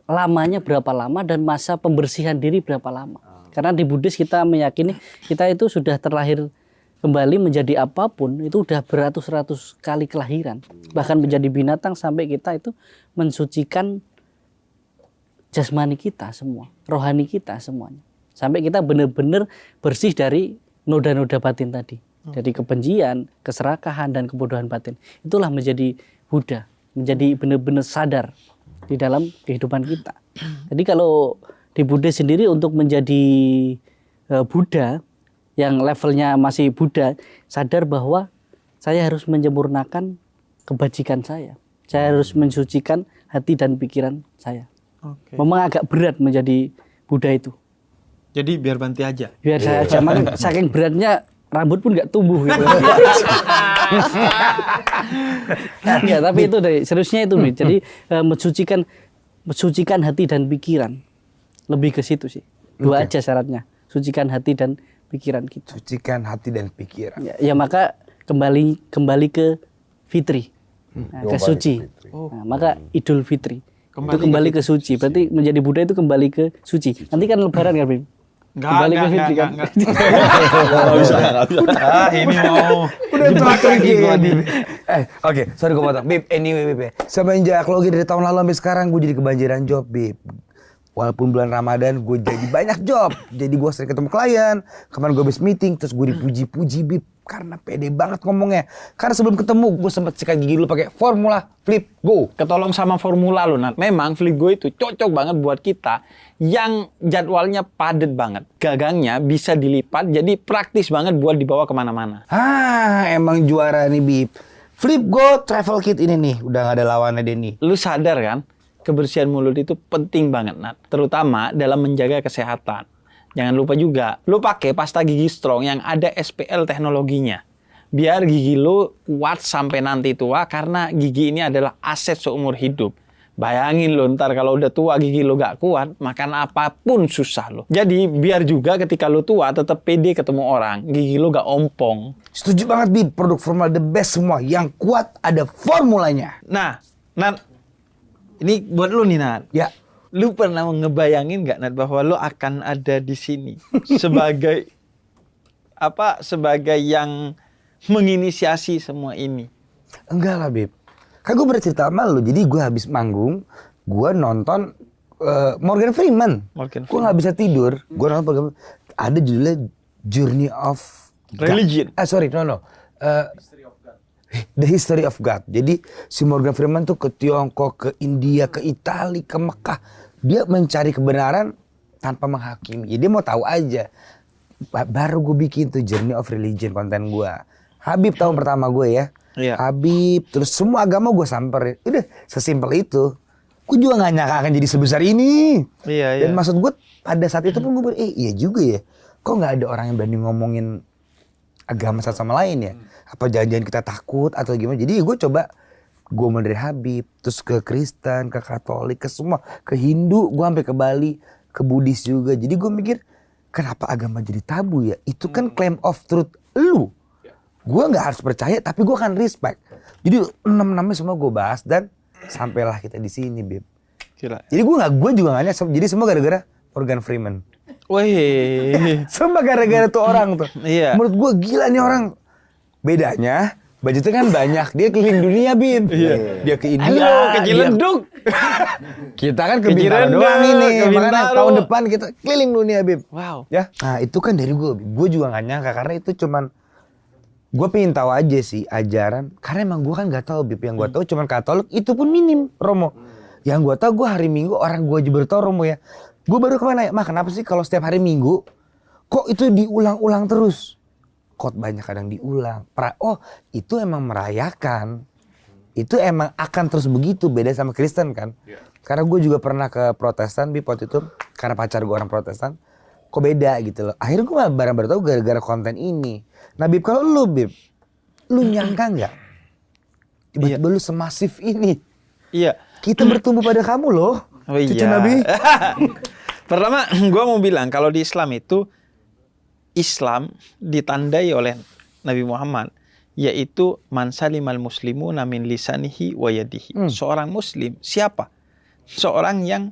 lamanya berapa lama dan masa pembersihan diri berapa lama. Karena di Buddhis kita meyakini kita itu sudah terlahir kembali menjadi apapun itu udah beratus-ratus kali kelahiran. Bahkan menjadi binatang sampai kita itu mensucikan jasmani kita semua, rohani kita semuanya. Sampai kita benar-benar bersih dari noda-noda batin tadi. Dari kebencian, keserakahan, dan kebodohan batin. Itulah menjadi Buddha. Menjadi benar-benar sadar di dalam kehidupan kita. Jadi kalau di Buddha sendiri untuk menjadi Buddha, yang levelnya masih Buddha, sadar bahwa saya harus menyempurnakan kebajikan saya. Saya harus mensucikan hati dan pikiran saya. Oke. Memang agak berat menjadi Buddha itu. Jadi biar banti aja. Biar saya aja, saking beratnya rambut pun nggak tumbuh gitu. Enggak, tapi itu dari seriusnya itu nih. Jadi mensucikan hati dan pikiran. Lebih ke situ sih. Dua aja syaratnya. Sucikan hati dan pikiran kita. Sucikan hati dan pikiran. Ya maka kembali ke fitri. Nah, ke suci. Nah, maka Idul Fitri. Kembali ke suci. Berarti menjadi Buddha itu kembali ke suci. Nanti kan lebaran kan, Bim? Kembali ke fitri kan. Nggak bisa. Ini mau Udah terakhir gua Bib. Oke, sorry gue potong. Bib, anyway Bib ya. Semenjak lo dari tahun lalu sampai sekarang gue jadi kebanjiran job, Bib. Walaupun bulan Ramadan gue jadi banyak job. Jadi gue sering ketemu klien. Kemarin gue habis meeting terus gue dipuji-puji, Bib. Karena pede banget ngomongnya. Karena sebelum ketemu gue sempet sikat gigi dulu pakai formula Flip Go. ketolong sama formula lo, Nat. Memang Flip Go itu cocok banget buat kita yang jadwalnya padat banget. Gagangnya bisa dilipat, jadi praktis banget buat dibawa kemana-mana. Emang juara nih, Bib. Flip Go Travel Kit ini nih. Udah gak ada lawannya deh nih. Lu sadar kan, kebersihan mulut itu penting banget, Nat. Terutama dalam menjaga kesehatan. Jangan lupa juga, lu pakai pasta gigi strong yang ada SPL teknologinya. Biar gigi lu kuat sampai nanti tua, karena gigi ini adalah aset seumur hidup. Bayangin lo, ntar kalau udah tua gigi lo gak kuat, makan apapun susah lo. Jadi biar juga ketika lo tua tetap pede ketemu orang, gigi lo gak ompong. Setuju banget, Bib. Produk formula the best semua. Yang kuat ada formulanya. Nah, Nat, ini buat lo nih, Nat. Ya. Lu pernah ngebayangin gak, Nat, bahwa lo akan ada di sini sebagai sebagai yang menginisiasi semua ini? Enggak lah, Bib. Kan gue bercerita sama lu. Jadi gue habis manggung, gue nonton Morgan Freeman. Gue gak bisa tidur. Gue nonton program, ada judulnya Journey of Religion. The History of God. Jadi si Morgan Freeman tuh ke Tiongkok, ke India, ke Italia, ke Mekah. Dia mencari kebenaran tanpa menghakimi. Jadi dia mau tahu aja. Baru gue bikin tuh Journey of Religion konten gue. Habib tahun pertama gue ya. Iya. Habib, terus semua agama gue samperin. Udah sesimpel itu. Gue juga gak nyangka akan jadi sebesar ini. Iya, Dan maksud gue pada saat itu pun gue iya juga ya. Kok gak ada orang yang berani ngomongin agama satu sama lain ya? Apa jangan-jangan kita takut atau gimana? Jadi gue coba, gue mulai dari Habib, terus ke Kristen, ke Katolik, ke semua, ke Hindu, gue sampai ke Bali, ke Buddhis juga. Jadi gue mikir, kenapa agama jadi tabu ya? Itu kan claim of truth lu. Gue nggak harus percaya, tapi gue akan respect. Jadi 6-6-nya semua gue bahas dan sampailah kita di sini, Bib. Gila. Jadi gue juga nggak nyesel. Jadi semua gara-gara Morgan Freeman. Wih. Sumpah gara-gara tuh orang tuh. Iya. Menurut gue gila nih orang. Bedanya budgetnya kan banyak. Dia keliling dunia, Bim. Dia ke India. Halo, ke Ciledug. Kita kan ke Ke Bintaro Cirende, doang ini. ke Makanya Bintaro. tahun depan kita keliling dunia, Bim. Wow. Ya. Nah itu kan dari gue. Gue juga gak nyangka karena itu cuman gue pengen tahu aja sih ajaran. Karena emang gue kan gak tahu, Bib. Yang gue tahu cuman Katolik itu pun minim, Romo. Yang gue tahu gue hari Minggu orang gue aja baru tahu, Romo ya. Gue baru kemana ya? Mah kenapa sih kalau setiap hari Minggu kok itu diulang-ulang terus? Khotbahnya kadang diulang. Oh itu emang merayakan. Itu emang akan terus begitu. Beda sama Kristen kan. Karena gue juga pernah ke Protestan, Bib, waktu itu. Karena pacar gue orang Protestan. Kok beda gitu loh. Akhirnya gue barang-barang tahu gara-gara konten ini. Nah Bib, kalau lu Bib, lu nyangka nggak? Tiba-tiba lu semasif ini. Iya. Kita bertumbuh pada kamu loh. Oh iya. Cucu Nabi. Pertama, gue mau bilang kalau di Islam itu, Islam ditandai oleh Nabi Muhammad, yaitu man salimal muslimu min lisanihi wa yadihi. Seorang muslim, siapa? Seorang yang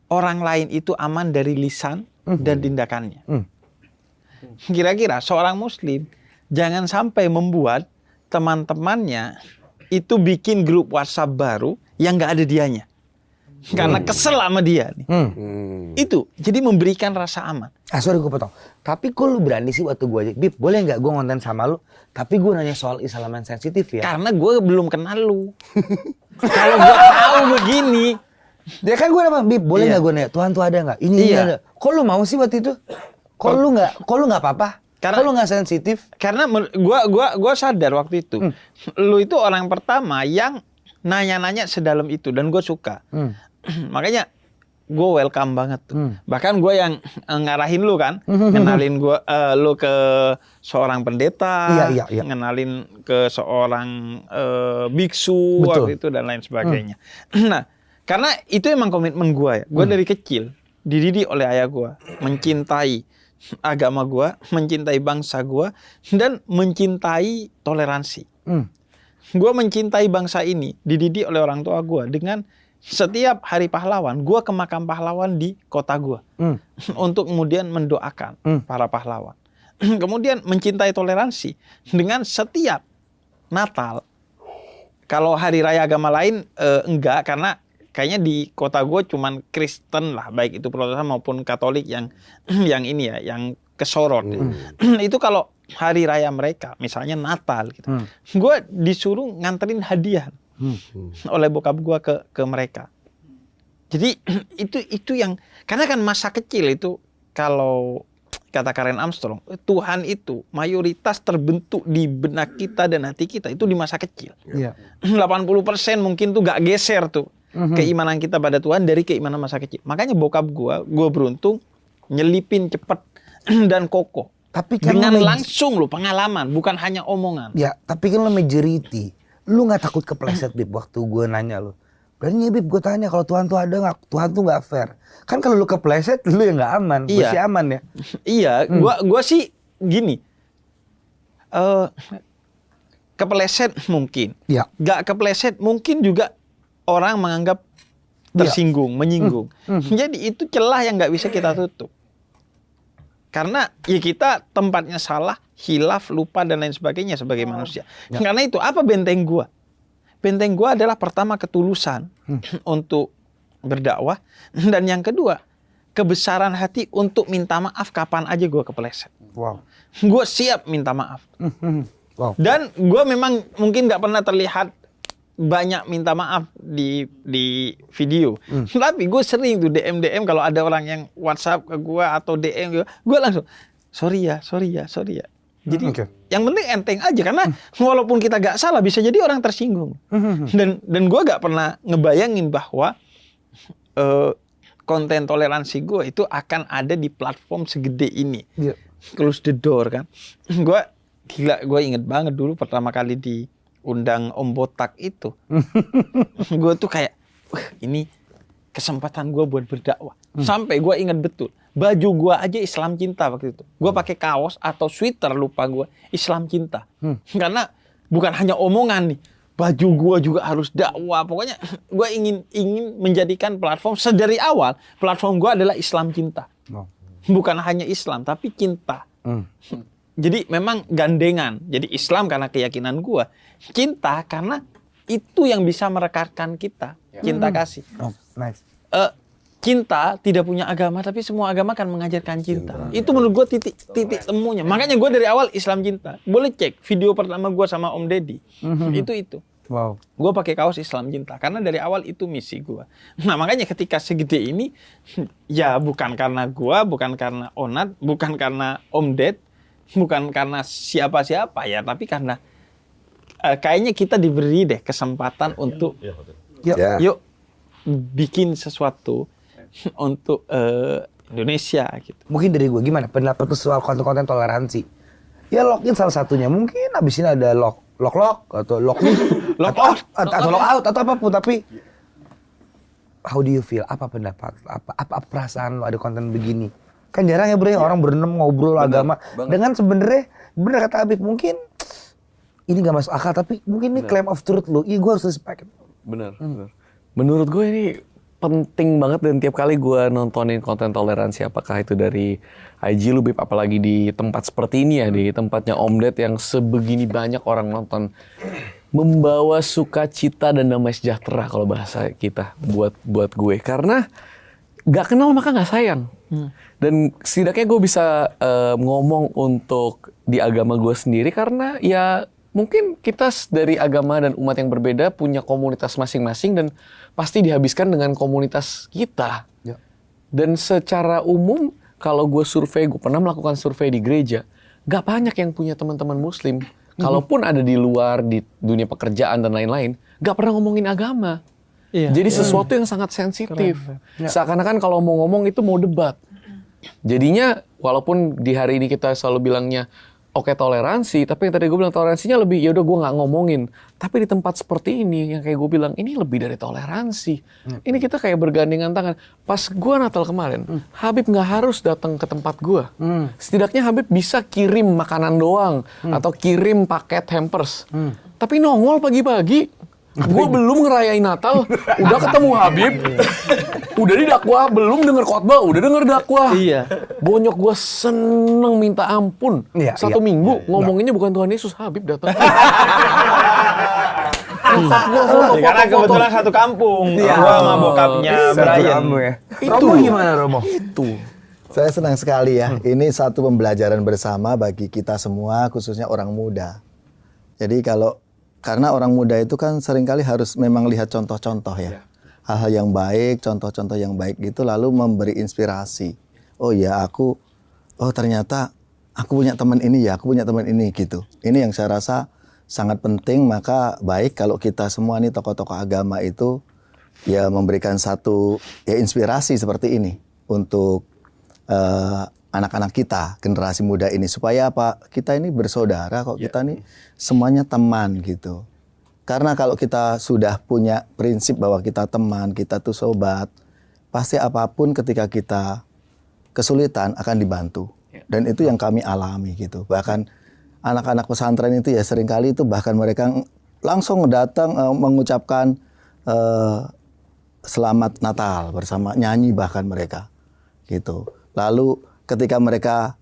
orang lain itu aman dari lisan dan tindakannya. Kira-kira seorang muslim jangan sampai membuat teman-temannya itu bikin grup WhatsApp baru yang nggak ada dianya. Karena kesel sama dia nih. Itu, jadi memberikan rasa aman. Sorry gue potong. Tapi kok lu berani sih waktu gue aja, Bib, boleh nggak gue ngonten sama lu? Tapi gue nanya soal Islam yang sensitif ya. Karena gue belum kenal lu. Kalau gue tahu begini. Ya kan gue apa, Bib, boleh nggak gue nanya, Tuhan tuh ada nggak? Ini ada. Kok lu mau sih waktu itu? Kok lu nggak apa-apa? Kok lu nggak sensitif? Karena gue sadar waktu itu. Lu itu orang pertama yang nanya-nanya sedalam itu. Dan gue suka. Makanya gue welcome banget tuh. Bahkan gue yang ngarahin lu kan, kenalin lu ke seorang pendeta, iya. ngenalin ke seorang biksu waktu itu dan lain sebagainya. Nah, karena itu emang komitmen gue ya. Gue dari kecil dididik oleh ayah gue mencintai agama gue, mencintai bangsa gue, dan mencintai toleransi. Gue mencintai bangsa ini dididik oleh orang tua gue dengan setiap hari pahlawan, gue ke makam pahlawan di kota gue untuk kemudian mendoakan para pahlawan. Kemudian mencintai toleransi dengan setiap Natal. Kalau hari raya agama lain enggak, karena kayaknya di kota gue cuman Kristen lah, baik itu Protestan maupun Katolik yang ini ya, yang kesorot. Itu kalau hari raya mereka, misalnya Natal gitu, gue disuruh nganterin hadiah oleh bokap gue ke mereka. Jadi itu yang, karena kan masa kecil itu, kalau kata Karen Armstrong, Tuhan itu mayoritas terbentuk di benak kita dan hati kita itu di masa kecil. 80% mungkin tuh gak geser tuh keimanan kita pada Tuhan dari keimanan masa kecil. Makanya bokap gue beruntung nyelipin cepet dan kokoh. Tapi kan dengan langsung lo pengalaman, bukan hanya omongan. Ya, tapi kan lo majority. Lu nggak takut kepleset, Bib, waktu gue nanya lu. Berarti Bib, gue tanya kalau Tuhan tuh ada nggak? Tuhan tuh nggak fair. Kan kalau lu kepleset, lu yang nggak aman. Gue sih aman ya. Iya, gua sih gini. Kepleset mungkin. Ya. Gak kepleset mungkin juga orang menganggap tersinggung, menyinggung. Jadi itu celah yang nggak bisa kita tutup. Karena ya kita tempatnya salah, hilaf, lupa dan lain sebagainya sebagai manusia. Karena itu apa benteng gua? Benteng gua adalah pertama ketulusan untuk berdakwah, dan yang kedua kebesaran hati untuk minta maaf kapan aja gua kepleset. Gua siap minta maaf. Dan gua memang mungkin nggak pernah terlihat banyak minta maaf di video. Tapi gue sering tuh DM kalau ada orang yang WhatsApp ke gue atau DM gue langsung sorry ya. Jadi yang penting enteng aja, karena walaupun kita gak salah bisa jadi orang tersinggung. Dan gue gak pernah ngebayangin bahwa konten toleransi gue itu akan ada di platform segede ini. Close the door kan. Gue inget banget dulu pertama kali diundang Om Botak itu. Gue tuh kayak, ini kesempatan gue buat berdakwah. Sampai gue ingat betul, baju gue aja Islam Cinta waktu itu. Gue pakai kaos atau sweater, lupa gue, Islam Cinta. Karena bukan hanya omongan nih, baju gue juga harus dakwah. Pokoknya gue ingin menjadikan platform, sedari awal platform gue adalah Islam Cinta. Bukan hanya Islam, tapi cinta. Jadi memang gandengan. Jadi Islam karena keyakinan gua, cinta karena itu yang bisa merekatkan kita, cinta kasih. Nice. Cinta tidak punya agama, tapi semua agama kan mengajarkan cinta. Itu menurut gua titik temunya. Makanya gua dari awal Islam cinta. Boleh cek video pertama gua sama Om Deddy. Itu. Wow. Gue pakai kaos Islam cinta karena dari awal itu misi gue. Nah makanya ketika segede ini, ya bukan karena gue, bukan karena Onat, bukan karena Om Ded, bukan karena siapa-siapa ya, tapi karena kayaknya kita diberi deh kesempatan untuk yuk bikin sesuatu untuk Indonesia gitu. Mungkin dari gue gimana pendapat lu soal konten-konten toleransi? Ya login salah satunya, mungkin abis ini ada lock atau lock atau lock out atau apapun, tapi how do you feel? Apa pendapat? Apa perasaan lo ada konten begini? Kan jarang ya bro, orang berenam ngobrol agama dengan sebenarnya bener kata Habib, mungkin ini gak masuk akal tapi mungkin ini claim of truth lo. Iya gue harus respect. Bener. Menurut gue ini penting banget, dan tiap kali gue nontonin konten toleransi, apakah itu dari IG lu Bib, apalagi di tempat seperti ini ya, di tempatnya Om Ded yang sebegini banyak orang nonton, membawa sukacita dan damai sejahtera kalau bahasa kita buat gue, karena gak kenal maka gak sayang. Dan setidaknya gue bisa ngomong untuk di agama gue sendiri, karena ya mungkin kita dari agama dan umat yang berbeda punya komunitas masing-masing dan pasti dihabiskan dengan komunitas kita. Ya. Dan secara umum kalau gue survei, gue pernah melakukan survei di gereja, gak banyak yang punya teman-teman muslim. Kalaupun ada di luar, di dunia pekerjaan dan lain-lain, gak pernah ngomongin agama. Iya. Jadi sesuatu yang sangat sensitif. Ya. Seakan-akan kalau mau ngomong itu mau debat. Jadinya walaupun di hari ini kita selalu bilangnya oke toleransi, tapi yang tadi gue bilang toleransinya lebih, ya udah gue nggak ngomongin. Tapi di tempat seperti ini, yang kayak gue bilang, ini lebih dari toleransi. Ini kita kayak bergandengan tangan. Pas gue Natal kemarin, Habib nggak harus datang ke tempat gue. Setidaknya Habib bisa kirim makanan doang, atau kirim paket hampers. Tapi nongol pagi-pagi. Gue belum ngerayain Natal, udah ketemu Habib, udah didakwah, belum denger khotbah, udah denger dakwah. Iya. Bonyok gue seneng minta ampun. Satu minggu ngomonginnya bukan Tuhan Yesus, Habib datang. Karena kebetulan satu kampung, gua sama bokapnya Brian. Romo gimana Romo? Itu. Saya senang sekali ya. Ini satu pembelajaran bersama bagi kita semua, khususnya orang muda. Jadi karena orang muda itu kan seringkali harus memang lihat contoh-contoh ya. Hal-hal yang baik, contoh-contoh yang baik gitu, lalu memberi inspirasi. Oh ya ternyata aku punya teman ini ya, aku punya teman ini gitu. Ini yang saya rasa sangat penting, maka baik kalau kita semua nih tokoh-tokoh agama itu ya memberikan satu ya inspirasi seperti ini untuk anak-anak kita, generasi muda ini, supaya apa? Kita ini bersaudara kok, kita nih semuanya teman gitu. Karena kalau kita sudah punya prinsip bahwa kita teman, kita tuh sobat, pasti apapun ketika kita kesulitan akan dibantu. Dan itu yang kami alami gitu. Bahkan anak-anak pesantren itu ya seringkali itu bahkan mereka langsung datang mengucapkan selamat Natal bersama, nyanyi bahkan mereka gitu. Lalu ketika mereka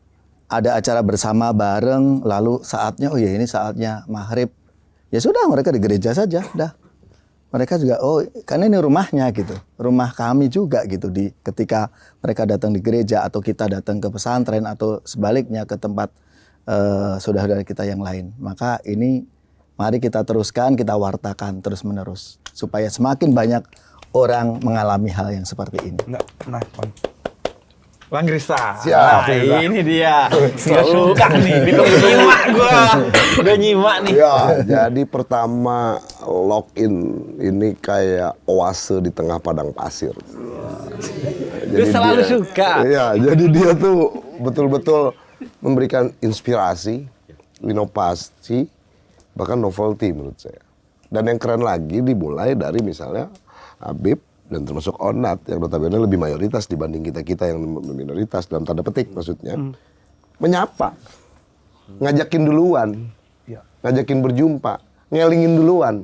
ada acara bersama bareng, lalu saatnya, oh ya ini saatnya maghrib, ya sudah mereka di gereja saja, dah. Mereka juga, oh karena ini rumahnya gitu, rumah kami juga gitu. Ketika mereka datang di gereja atau kita datang ke pesantren atau sebaliknya ke tempat saudara-saudara kita yang lain, maka ini mari kita teruskan, kita wartakan terus menerus supaya semakin banyak orang mengalami hal yang seperti ini. Nah, Bang Krista. Siap. Ini dia. Gak suka nih. Udah nyimak nih. Ya, jadi pertama login ini kayak oase di tengah padang pasir. Gue selalu suka. Iya, jadi dia tuh betul-betul memberikan inspirasi, inovasi, bahkan novelty menurut saya. Dan yang keren lagi dimulai dari misalnya Habib dan termasuk Onat yang notabene lebih mayoritas dibanding kita yang minoritas dalam tanda petik maksudnya, menyapa, ngajakin duluan, ngajakin berjumpa, ngelingin duluan.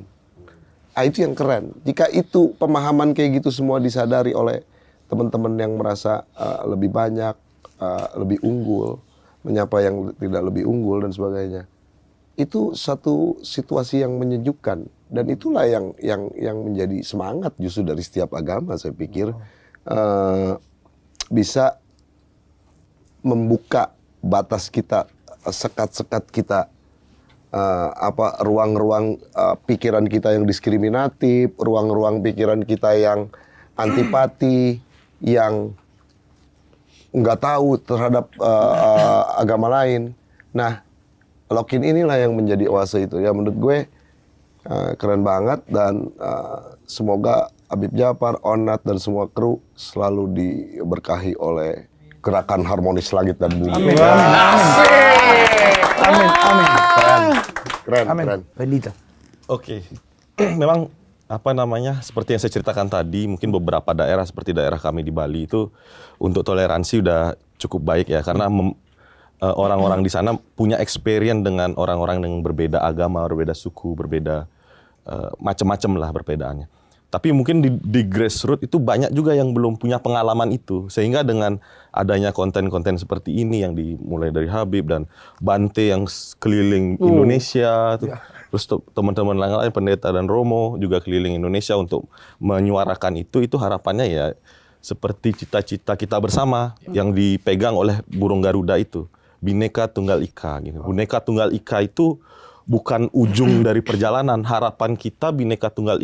Itu yang keren. Jika itu pemahaman kayak gitu semua disadari oleh teman-teman yang merasa lebih banyak, lebih unggul, menyapa yang tidak lebih unggul dan sebagainya. Itu satu situasi yang menyejukkan dan itulah yang menjadi semangat justru dari setiap agama, saya pikir bisa membuka batas kita, sekat-sekat kita, ruang-ruang pikiran kita yang diskriminatif, ruang-ruang pikiran kita yang antipati, yang nggak tahu terhadap agama lain. Nah, Lock-in inilah yang menjadi oase itu. Ya menurut gue keren banget dan semoga Habib Djafar, Onat dan semua kru selalu diberkahi oleh gerakan harmonis langit dan bumi. Amin. Amin. Keren. Bandita. Oke. Memang seperti yang saya ceritakan tadi, mungkin beberapa daerah seperti daerah kami di Bali itu untuk toleransi udah cukup baik ya, karena orang-orang di sana punya experience dengan orang-orang yang berbeda agama, berbeda suku, berbeda macam-macam lah perbedaannya. Tapi mungkin di grassroots itu banyak juga yang belum punya pengalaman itu. Sehingga dengan adanya konten-konten seperti ini yang dimulai dari Habib dan Bante yang keliling Indonesia, terus teman-teman lain Pendeta dan Romo juga keliling Indonesia untuk menyuarakan itu harapannya ya seperti cita-cita kita bersama yang dipegang oleh burung Garuda itu. Bhinneka Tunggal Ika gitu. Bhinneka Tunggal Ika itu bukan ujung dari perjalanan. Harapan kita Bhinneka Tunggal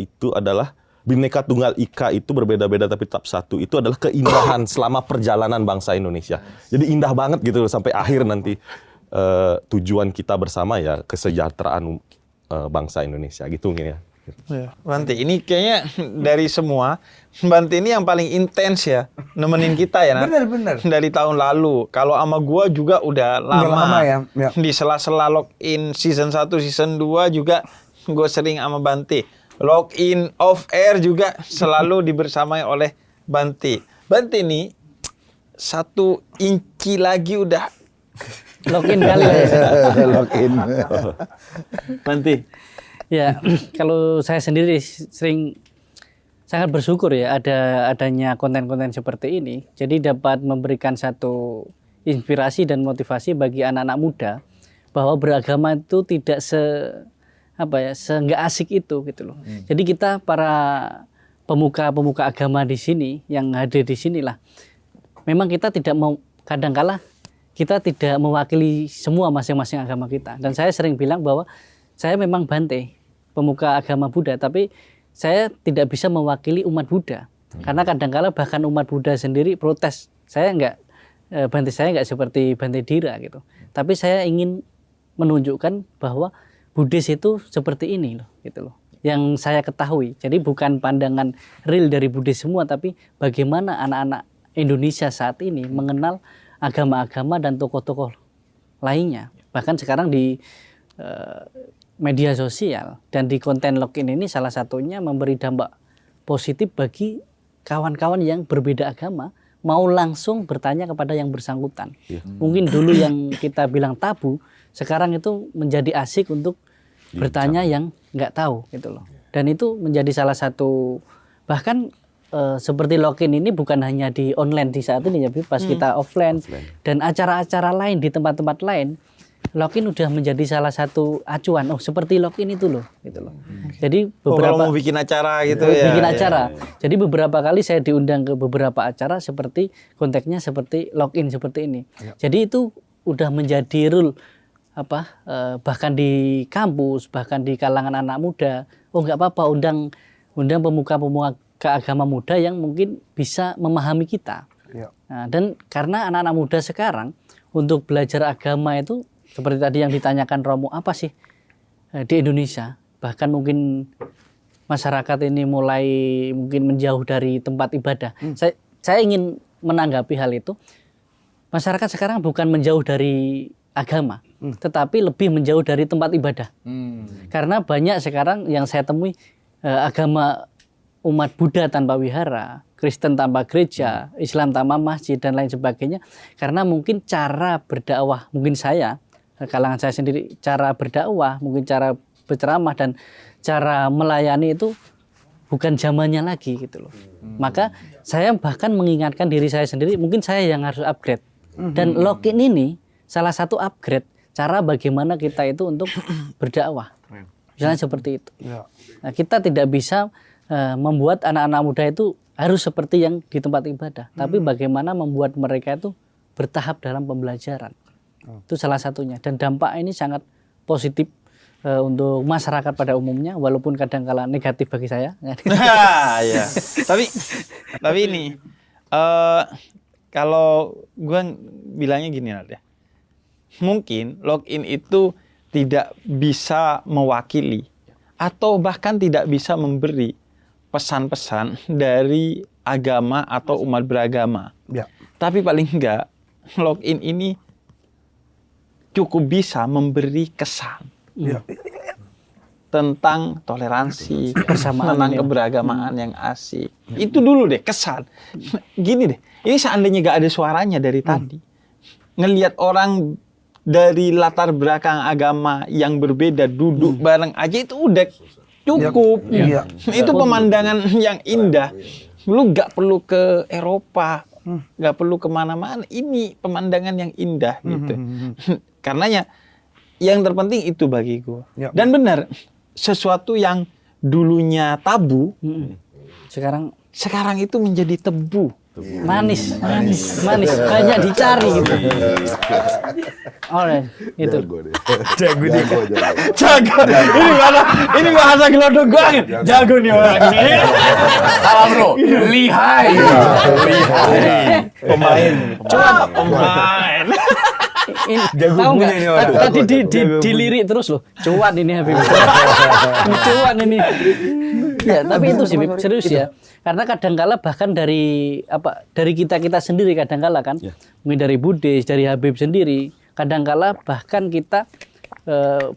Ika itu berbeda-beda tapi tetap satu. Itu adalah keindahan selama perjalanan bangsa Indonesia. Jadi indah banget gitu loh sampai akhir nanti tujuan kita bersama ya kesejahteraan bangsa Indonesia gitu mungkin ya. Bante, ini kayaknya dari semua, Bante ini yang paling intens ya, nemenin kita ya. Bener. Dari tahun lalu. Kalau sama gua juga udah lama ya. Di sela-sela Lock-in season 1, season 2 juga gua sering sama Bante. Lock-in off air juga selalu dibersamai oleh Bante. Bante ini 1 inci lagi udah Lock-in kali ya. Lock-in. Bante. Ya, kalau saya sendiri sering sangat bersyukur ya adanya konten-konten seperti ini. Jadi dapat memberikan satu inspirasi dan motivasi bagi anak-anak muda bahwa beragama itu tidak nggak asik itu gitu loh. Jadi kita para pemuka-pemuka agama di sini yang hadir di sinilah, memang kita tidak mau, kadangkala kita tidak mewakili semua masing-masing agama kita. Dan saya sering bilang bahwa saya memang Bante, pemuka agama Buddha, tapi saya tidak bisa mewakili umat Buddha. Karena kadang-kala bahkan umat Buddha sendiri protes. Bante saya nggak seperti Bante Dira gitu. Tapi saya ingin menunjukkan bahwa Buddhis itu seperti ini loh, gitu loh. Yang saya ketahui. Jadi bukan pandangan real dari Buddhis semua, tapi bagaimana anak-anak Indonesia saat ini mengenal agama-agama dan tokoh-tokoh lainnya. Bahkan sekarang di media sosial dan di konten Lock-in ini salah satunya memberi dampak positif bagi kawan-kawan yang berbeda agama mau langsung bertanya kepada yang bersangkutan. Mungkin dulu yang kita bilang tabu, sekarang itu menjadi asik untuk bertanya yang nggak tahu gitu loh. Dan itu menjadi salah satu, bahkan seperti Lock-in ini bukan hanya di online di saat ini ya, pas kita offline dan acara-acara lain di tempat-tempat lain, Lock-in udah menjadi salah satu acuan. Oh, seperti Lock-in itu loh, gitu loh. Jadi beberapa kalau mau bikin acara gitu ya. Bikin acara. Jadi beberapa kali saya diundang ke beberapa acara seperti konteksnya seperti Lock-in seperti ini. Jadi itu udah menjadi rule bahkan di kampus, bahkan di kalangan anak muda. Oh, nggak apa-apa undang pemuka-pemuka agama muda yang mungkin bisa memahami kita. Nah, dan karena anak-anak muda sekarang untuk belajar agama itu seperti tadi yang ditanyakan Romo, apa sih di Indonesia? Bahkan mungkin masyarakat ini mulai mungkin menjauh dari tempat ibadah. Saya ingin menanggapi hal itu. Masyarakat sekarang bukan menjauh dari agama, tetapi lebih menjauh dari tempat ibadah. Karena banyak sekarang yang saya temui agama umat Buddha tanpa wihara, Kristen tanpa gereja, Islam tanpa masjid dan lain sebagainya. Karena mungkin cara berdakwah, mungkin kalangan saya sendiri, cara berdakwah, mungkin cara berceramah dan cara melayani itu bukan zamannya lagi gitu loh. Maka saya bahkan mengingatkan diri saya sendiri, mungkin saya yang harus upgrade. Dan login ini salah satu upgrade cara bagaimana kita itu untuk berdakwah. Misalnya seperti itu. Nah, kita tidak bisa membuat anak-anak muda itu harus seperti yang di tempat ibadah, tapi bagaimana membuat mereka itu bertahap dalam pembelajaran. Itu salah satunya. Dan dampak ini sangat positif untuk masyarakat pada umumnya, walaupun kadang-kala negatif bagi saya. Ya. Tapi ini kalau gue bilangnya gini Nat ya, mungkin login itu tidak bisa mewakili atau bahkan tidak bisa memberi pesan-pesan dari agama atau umat beragama. Ya. Tapi paling enggak login ini cukup bisa memberi kesan tentang toleransi, tentang keberagamaan yang asik. Itu dulu deh kesan. Gini deh, ini seandainya gak ada suaranya dari tadi, ngelihat orang dari latar belakang agama yang berbeda duduk bareng aja itu udah cukup. Itu pemandangan yang indah. Lu gak perlu ke Eropa, gak perlu kemana-mana. Ini pemandangan yang indah gitu. Karenanya yang terpenting itu bagi gue. Dan benar, sesuatu yang dulunya tabu, sekarang itu menjadi tebu. Manis, banyak dicari gitu. Oleh itu. Jago. Ini bahasa gelodok banget. Jago nih orang ini. Salam bro, lihai. Pemain. Ini, tahu nggak? Tadi dilirik terus loh. Cuan ini Habib. Cuan ini. Ya, tapi itu sih serius ya. Karena kadangkala bahkan dari kita sendiri kadangkala kan, mungkin dari Buddhis, dari Habib sendiri, kadangkala bahkan kita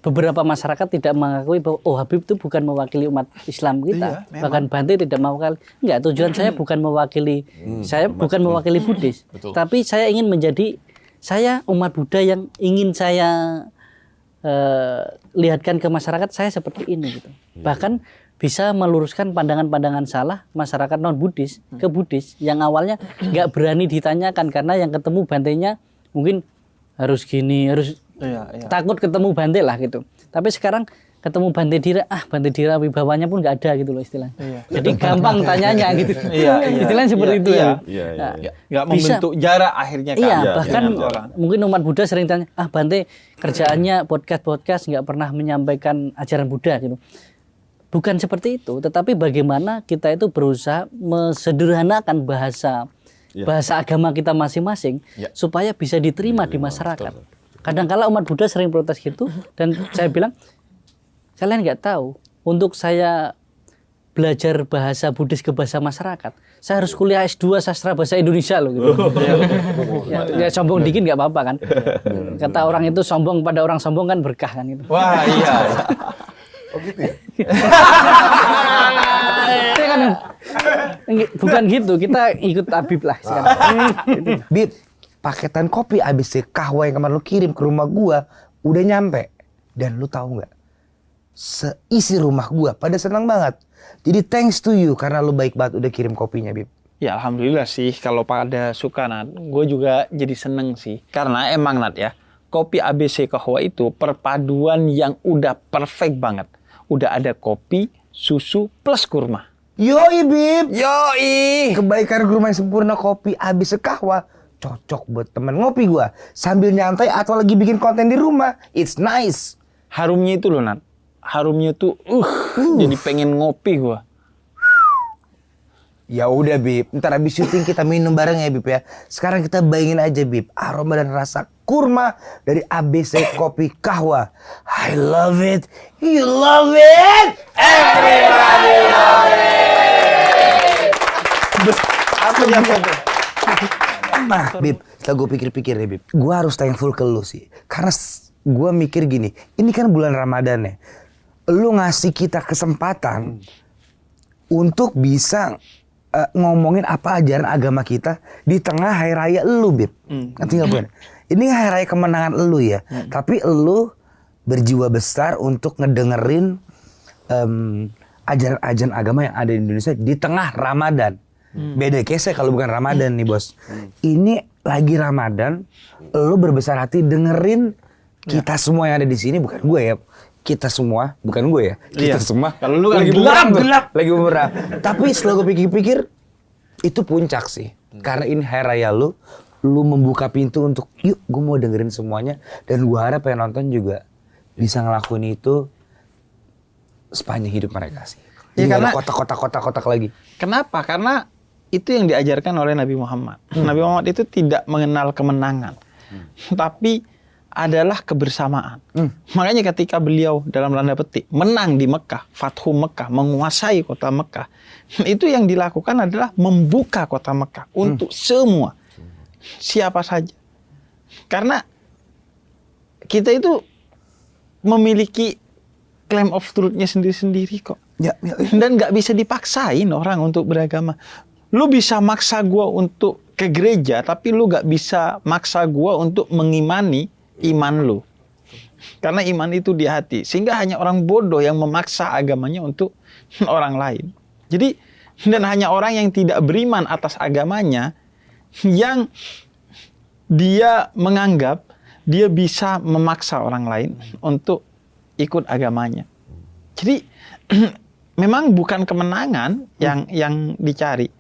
beberapa masyarakat tidak mengakui bahwa Habib itu bukan mewakili umat Islam kita. Bahkan Bante tidak mewakili. Enggak, tujuan saya bukan mewakili bukan mewakili Buddhis. Tapi saya ingin menjadi umat Buddha yang ingin saya lihatkan ke masyarakat saya seperti ini gitu. Bahkan bisa meluruskan pandangan-pandangan salah masyarakat non-Buddhis ke Buddhis yang awalnya nggak berani ditanyakan karena yang ketemu Bantenya mungkin harus gini, harus takut ketemu Bante lah gitu. Tapi sekarang ketemu Bante Dira wibawanya pun nggak ada gitu loh istilahnya. Jadi gampang tanyanya gitu. Istilahnya seperti itu ya. Nggak membentuk jarak akhirnya kan. Bahkan mungkin umat Buddha sering tanya, Bante kerjaannya podcast nggak pernah menyampaikan ajaran Buddha gitu. Bukan seperti itu, tetapi bagaimana kita itu berusaha mesederhanakan bahasa agama kita masing-masing supaya bisa diterima di masyarakat. Kadang-kala umat Buddha sering protes gitu, dan saya bilang, kalian nggak tahu, untuk saya belajar bahasa Buddhis ke bahasa masyarakat, saya harus kuliah S2 sastra bahasa Indonesia loh gitu. Ya sombong dikit nggak apa-apa kan. Kata orang itu sombong pada orang sombong kan berkah kan gitu. Wah iya. Oh gitu ya? Bukan gitu, kita ikut Habib lah sekarang. Bib, paketan kopi ABC kahwa yang kemarin lu kirim ke rumah gua udah nyampe. Dan lu tahu nggak? Seisi rumah gua pada senang banget. Jadi thanks to you karena lu baik banget udah kirim kopinya, Bib. Ya alhamdulillah sih kalau pada suka Nat. Gue juga jadi seneng sih. Karena emang Nat ya, kopi ABC kahwa itu perpaduan yang udah perfect banget. Udah ada kopi, susu, plus kurma. Yoi, Bib. Yoi. Kebaikan rumah yang sempurna kopi ABC kahwa. Cocok buat temen ngopi gua. Sambil nyantai atau lagi bikin konten di rumah. It's nice. Harumnya itu loh, Nat. Harumnya tuh, jadi pengen ngopi gua. Ya udah, Bib. Ntar habis syuting kita minum bareng ya, Bib ya. Sekarang kita bayangin aja, Bib. Aroma dan rasa kurma dari ABC Kopi Kahwa. I love it. You love it. Everybody love it. Apa yang Nah, Bib. Setelah gue pikir-pikir ya, Bib. Gue harus thankful ke lu sih. Karena gue mikir gini. Ini kan bulan Ramadan ya. Lu ngasih kita kesempatan untuk bisa ngomongin apa ajaran agama kita di tengah hari raya elu, Bib. Ngerti nggak, Bun? Ini hari raya kemenangan elu ya. Tapi elu berjiwa besar untuk ngedengerin ajaran-ajaran agama yang ada di Indonesia di tengah Ramadan. Beda case kalau bukan Ramadan nih bos. Ini lagi Ramadan, lo berbesar hati dengerin kita semua yang ada di sini, bukan gue ya. Kita semua, bukan gue ya. Kita semua. Kalau lu kan lagi gelap. lagi bumerang. Tapi setelah gue pikir-pikir, itu puncak sih. Karena ini hari raya lu membuka pintu untuk yuk gue mau dengerin semuanya. Dan gue harap yang nonton juga bisa ngelakuin itu sepanjang hidup mereka sih. Ya, karena kotak-kotak lagi. Kenapa? Karena itu yang diajarkan oleh Nabi Muhammad. Nabi Muhammad itu tidak mengenal kemenangan, tapi adalah kebersamaan. Makanya ketika beliau dalam tanda petik menang di Mekah, Fathu Mekah, menguasai kota Mekah, itu yang dilakukan adalah membuka kota Mekah untuk semua, siapa saja. Karena kita itu memiliki claim of truth-nya sendiri-sendiri kok. Dan nggak bisa dipaksain orang untuk beragama. Lu bisa maksa gua untuk ke gereja, tapi lu nggak bisa maksa gua untuk mengimani iman lu. Karena iman itu di hati. Sehingga hanya orang bodoh yang memaksa agamanya untuk orang lain. Jadi, dan hanya orang yang tidak beriman atas agamanya, yang dia menganggap dia bisa memaksa orang lain untuk ikut agamanya. Jadi, memang bukan kemenangan yang dicari.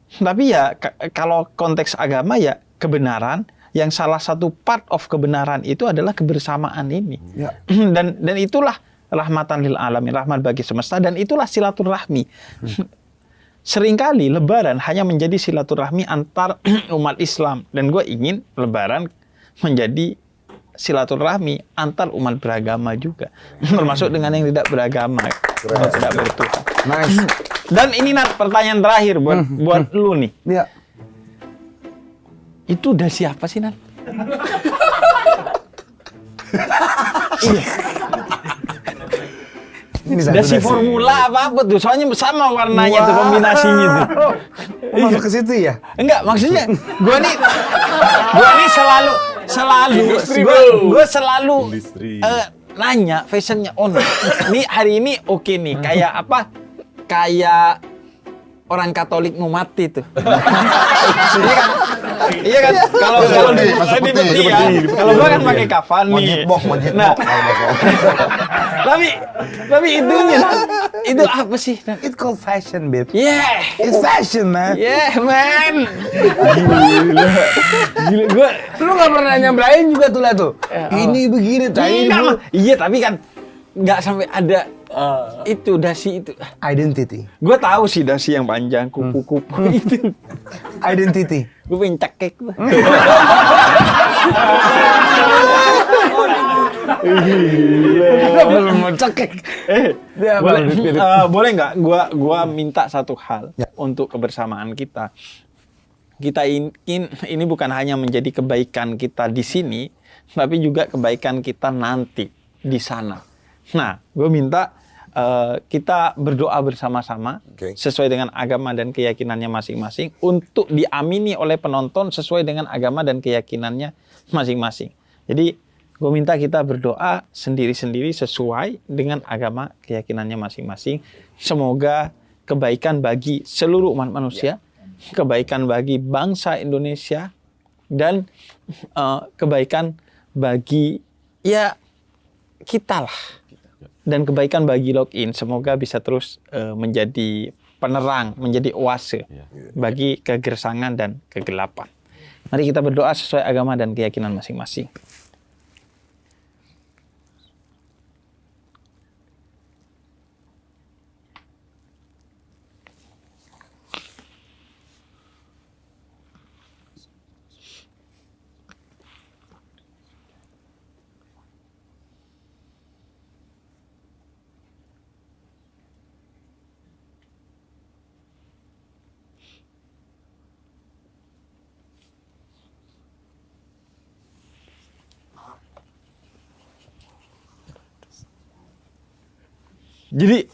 Tapi ya kalau konteks agama ya kebenaran, yang salah satu part of kebenaran itu adalah kebersamaan ini. Dan itulah rahmatan lil alamin, rahmat bagi semesta, dan itulah silaturahmi. Seringkali lebaran hanya menjadi silaturahmi antar umat Islam, dan gue ingin lebaran menjadi silaturahmi antar umat beragama juga, termasuk dengan yang tidak beragama, tidak bertuhan. Nice. Dan ini Nat, pertanyaan terakhir buat lu nih. Iya. Itu udah siapa sih Nat? Dasi formula apa tuh? Soalnya sama warnanya tuh, kombinasinya tuh. Masuk ke situ ya? Enggak, maksudnya gua nih selalu nanya fashionnya nih hari ini oke nih, kayak apa? Kayak orang Katolik mau mati tuh. Iya kan? Kalau di peti ya. Kalau gua kan pakai kafan nih. Nah, tapi itunya itu apa sih? It's called fashion, babe. Yeah, it's fashion, man. Yeah, man. Gila, gua. Lu nggak pernah nyambrain juga tuh lah tuh. Ini begini, tadi. Iya, tapi kan nggak sampai ada itu dasi itu. Identity. Gue tahu sih dasi yang panjang, kupu-kupu itu. Identity. Gue pengen cekek tuh. Belum mau cekek. Boleh nggak? Gua minta satu hal untuk kebersamaan kita. Kita ingin ini bukan hanya menjadi kebaikan kita di sini, tapi juga kebaikan kita nanti di sana. Nah, gue minta kita berdoa bersama-sama sesuai dengan agama dan keyakinannya masing-masing untuk diamini oleh penonton sesuai dengan agama dan keyakinannya masing-masing. Jadi, gue minta kita berdoa sendiri-sendiri sesuai dengan agama keyakinannya masing-masing. Semoga kebaikan bagi seluruh umat manusia, kebaikan bagi bangsa Indonesia, dan kebaikan bagi ya kita lah. Dan kebaikan bagi login, semoga bisa terus menjadi penerang, menjadi oase bagi kegersangan dan kegelapan. Mari kita berdoa sesuai agama dan keyakinan masing-masing. Jadi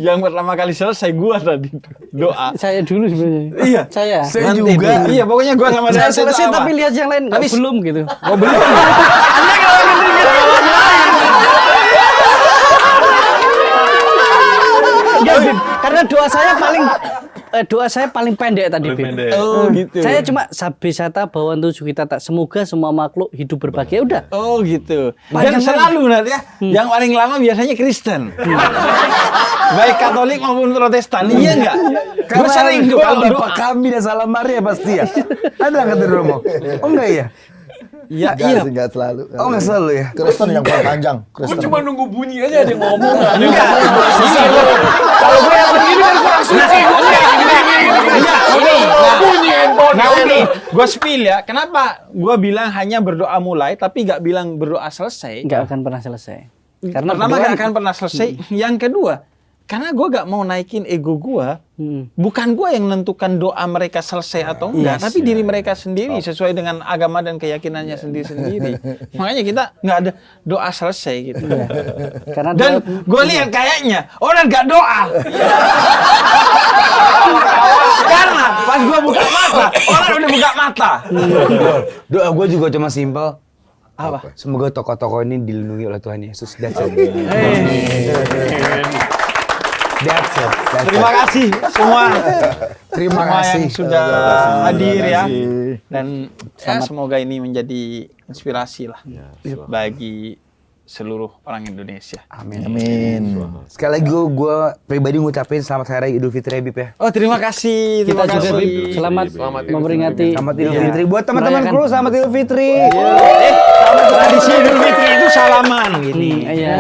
yang pertama kali selesai gua tadi doa. Saya dulu sebenarnya. Iya. Saya juga. Iya, pokoknya gua sama saya selesai tapi lihat yang lain tapi belum gitu. Oh, belum. Anda kalau doa saya paling pendek tadi, Paling Bim. pendek. Oh gitu. Saya cuma sabesata bahwa tujuh kita tak semoga semua makhluk hidup berbahagia udah. Oh gitu. Panjang Dan selalu benar ya, yang paling lama biasanya Kristen. Baik Katolik maupun Protestan, iya enggak? Gue sering tuh kalau doa. Bapak kami dan salam Maria pasti ya. Ada nggak tuh Romo? Oh enggak ya? Iya, Enggak iya. sih, enggak selalu. Oh enggak selalu ya? Kristen yang paling panjang. Kristen. Cuma nunggu bunyi aja ada yang ngomong. Enggak. Kalau gue yang begini kan kurang suci. Nah ini, gue spill ya. Kenapa gue bilang hanya berdoa mulai, tapi nggak bilang berdoa selesai? Nggak akan pernah selesai. Karena Pertama berdoa- nggak akan pernah selesai. Yang kedua, karena gue gak mau naikin ego gue, bukan gue yang menentukan doa mereka selesai atau enggak, tapi diri mereka sendiri sesuai dengan agama dan keyakinannya sendiri-sendiri. Makanya kita nggak ada doa selesai gitu. Karena Dan gue lihat kayaknya orang nggak doa. Karena pas gue buka mata, orang udah buka mata. Doa gue juga cuma simpel. Apa? Semoga tokoh-tokoh ini dilindungi oleh Tuhan Yesus. That's it. That's it. That's Terima it. kasih semua. Terima Semua kasih. yang sudah hadir ya. Dan ya, semoga ini menjadi inspirasi lah bagi seluruh orang Indonesia. Amin. Sekali lagi gue pribadi ngucapin selamat hari raya Idul Fitri Bib ya. Oh terima kasih, kita terima juga kasih. Bib, selamat memperingati Selamat Idul Fitri buat teman-teman Merayakan. kru, selamat Idul Fitri. Tradisi Idul Fitri itu salaman gini. Iya.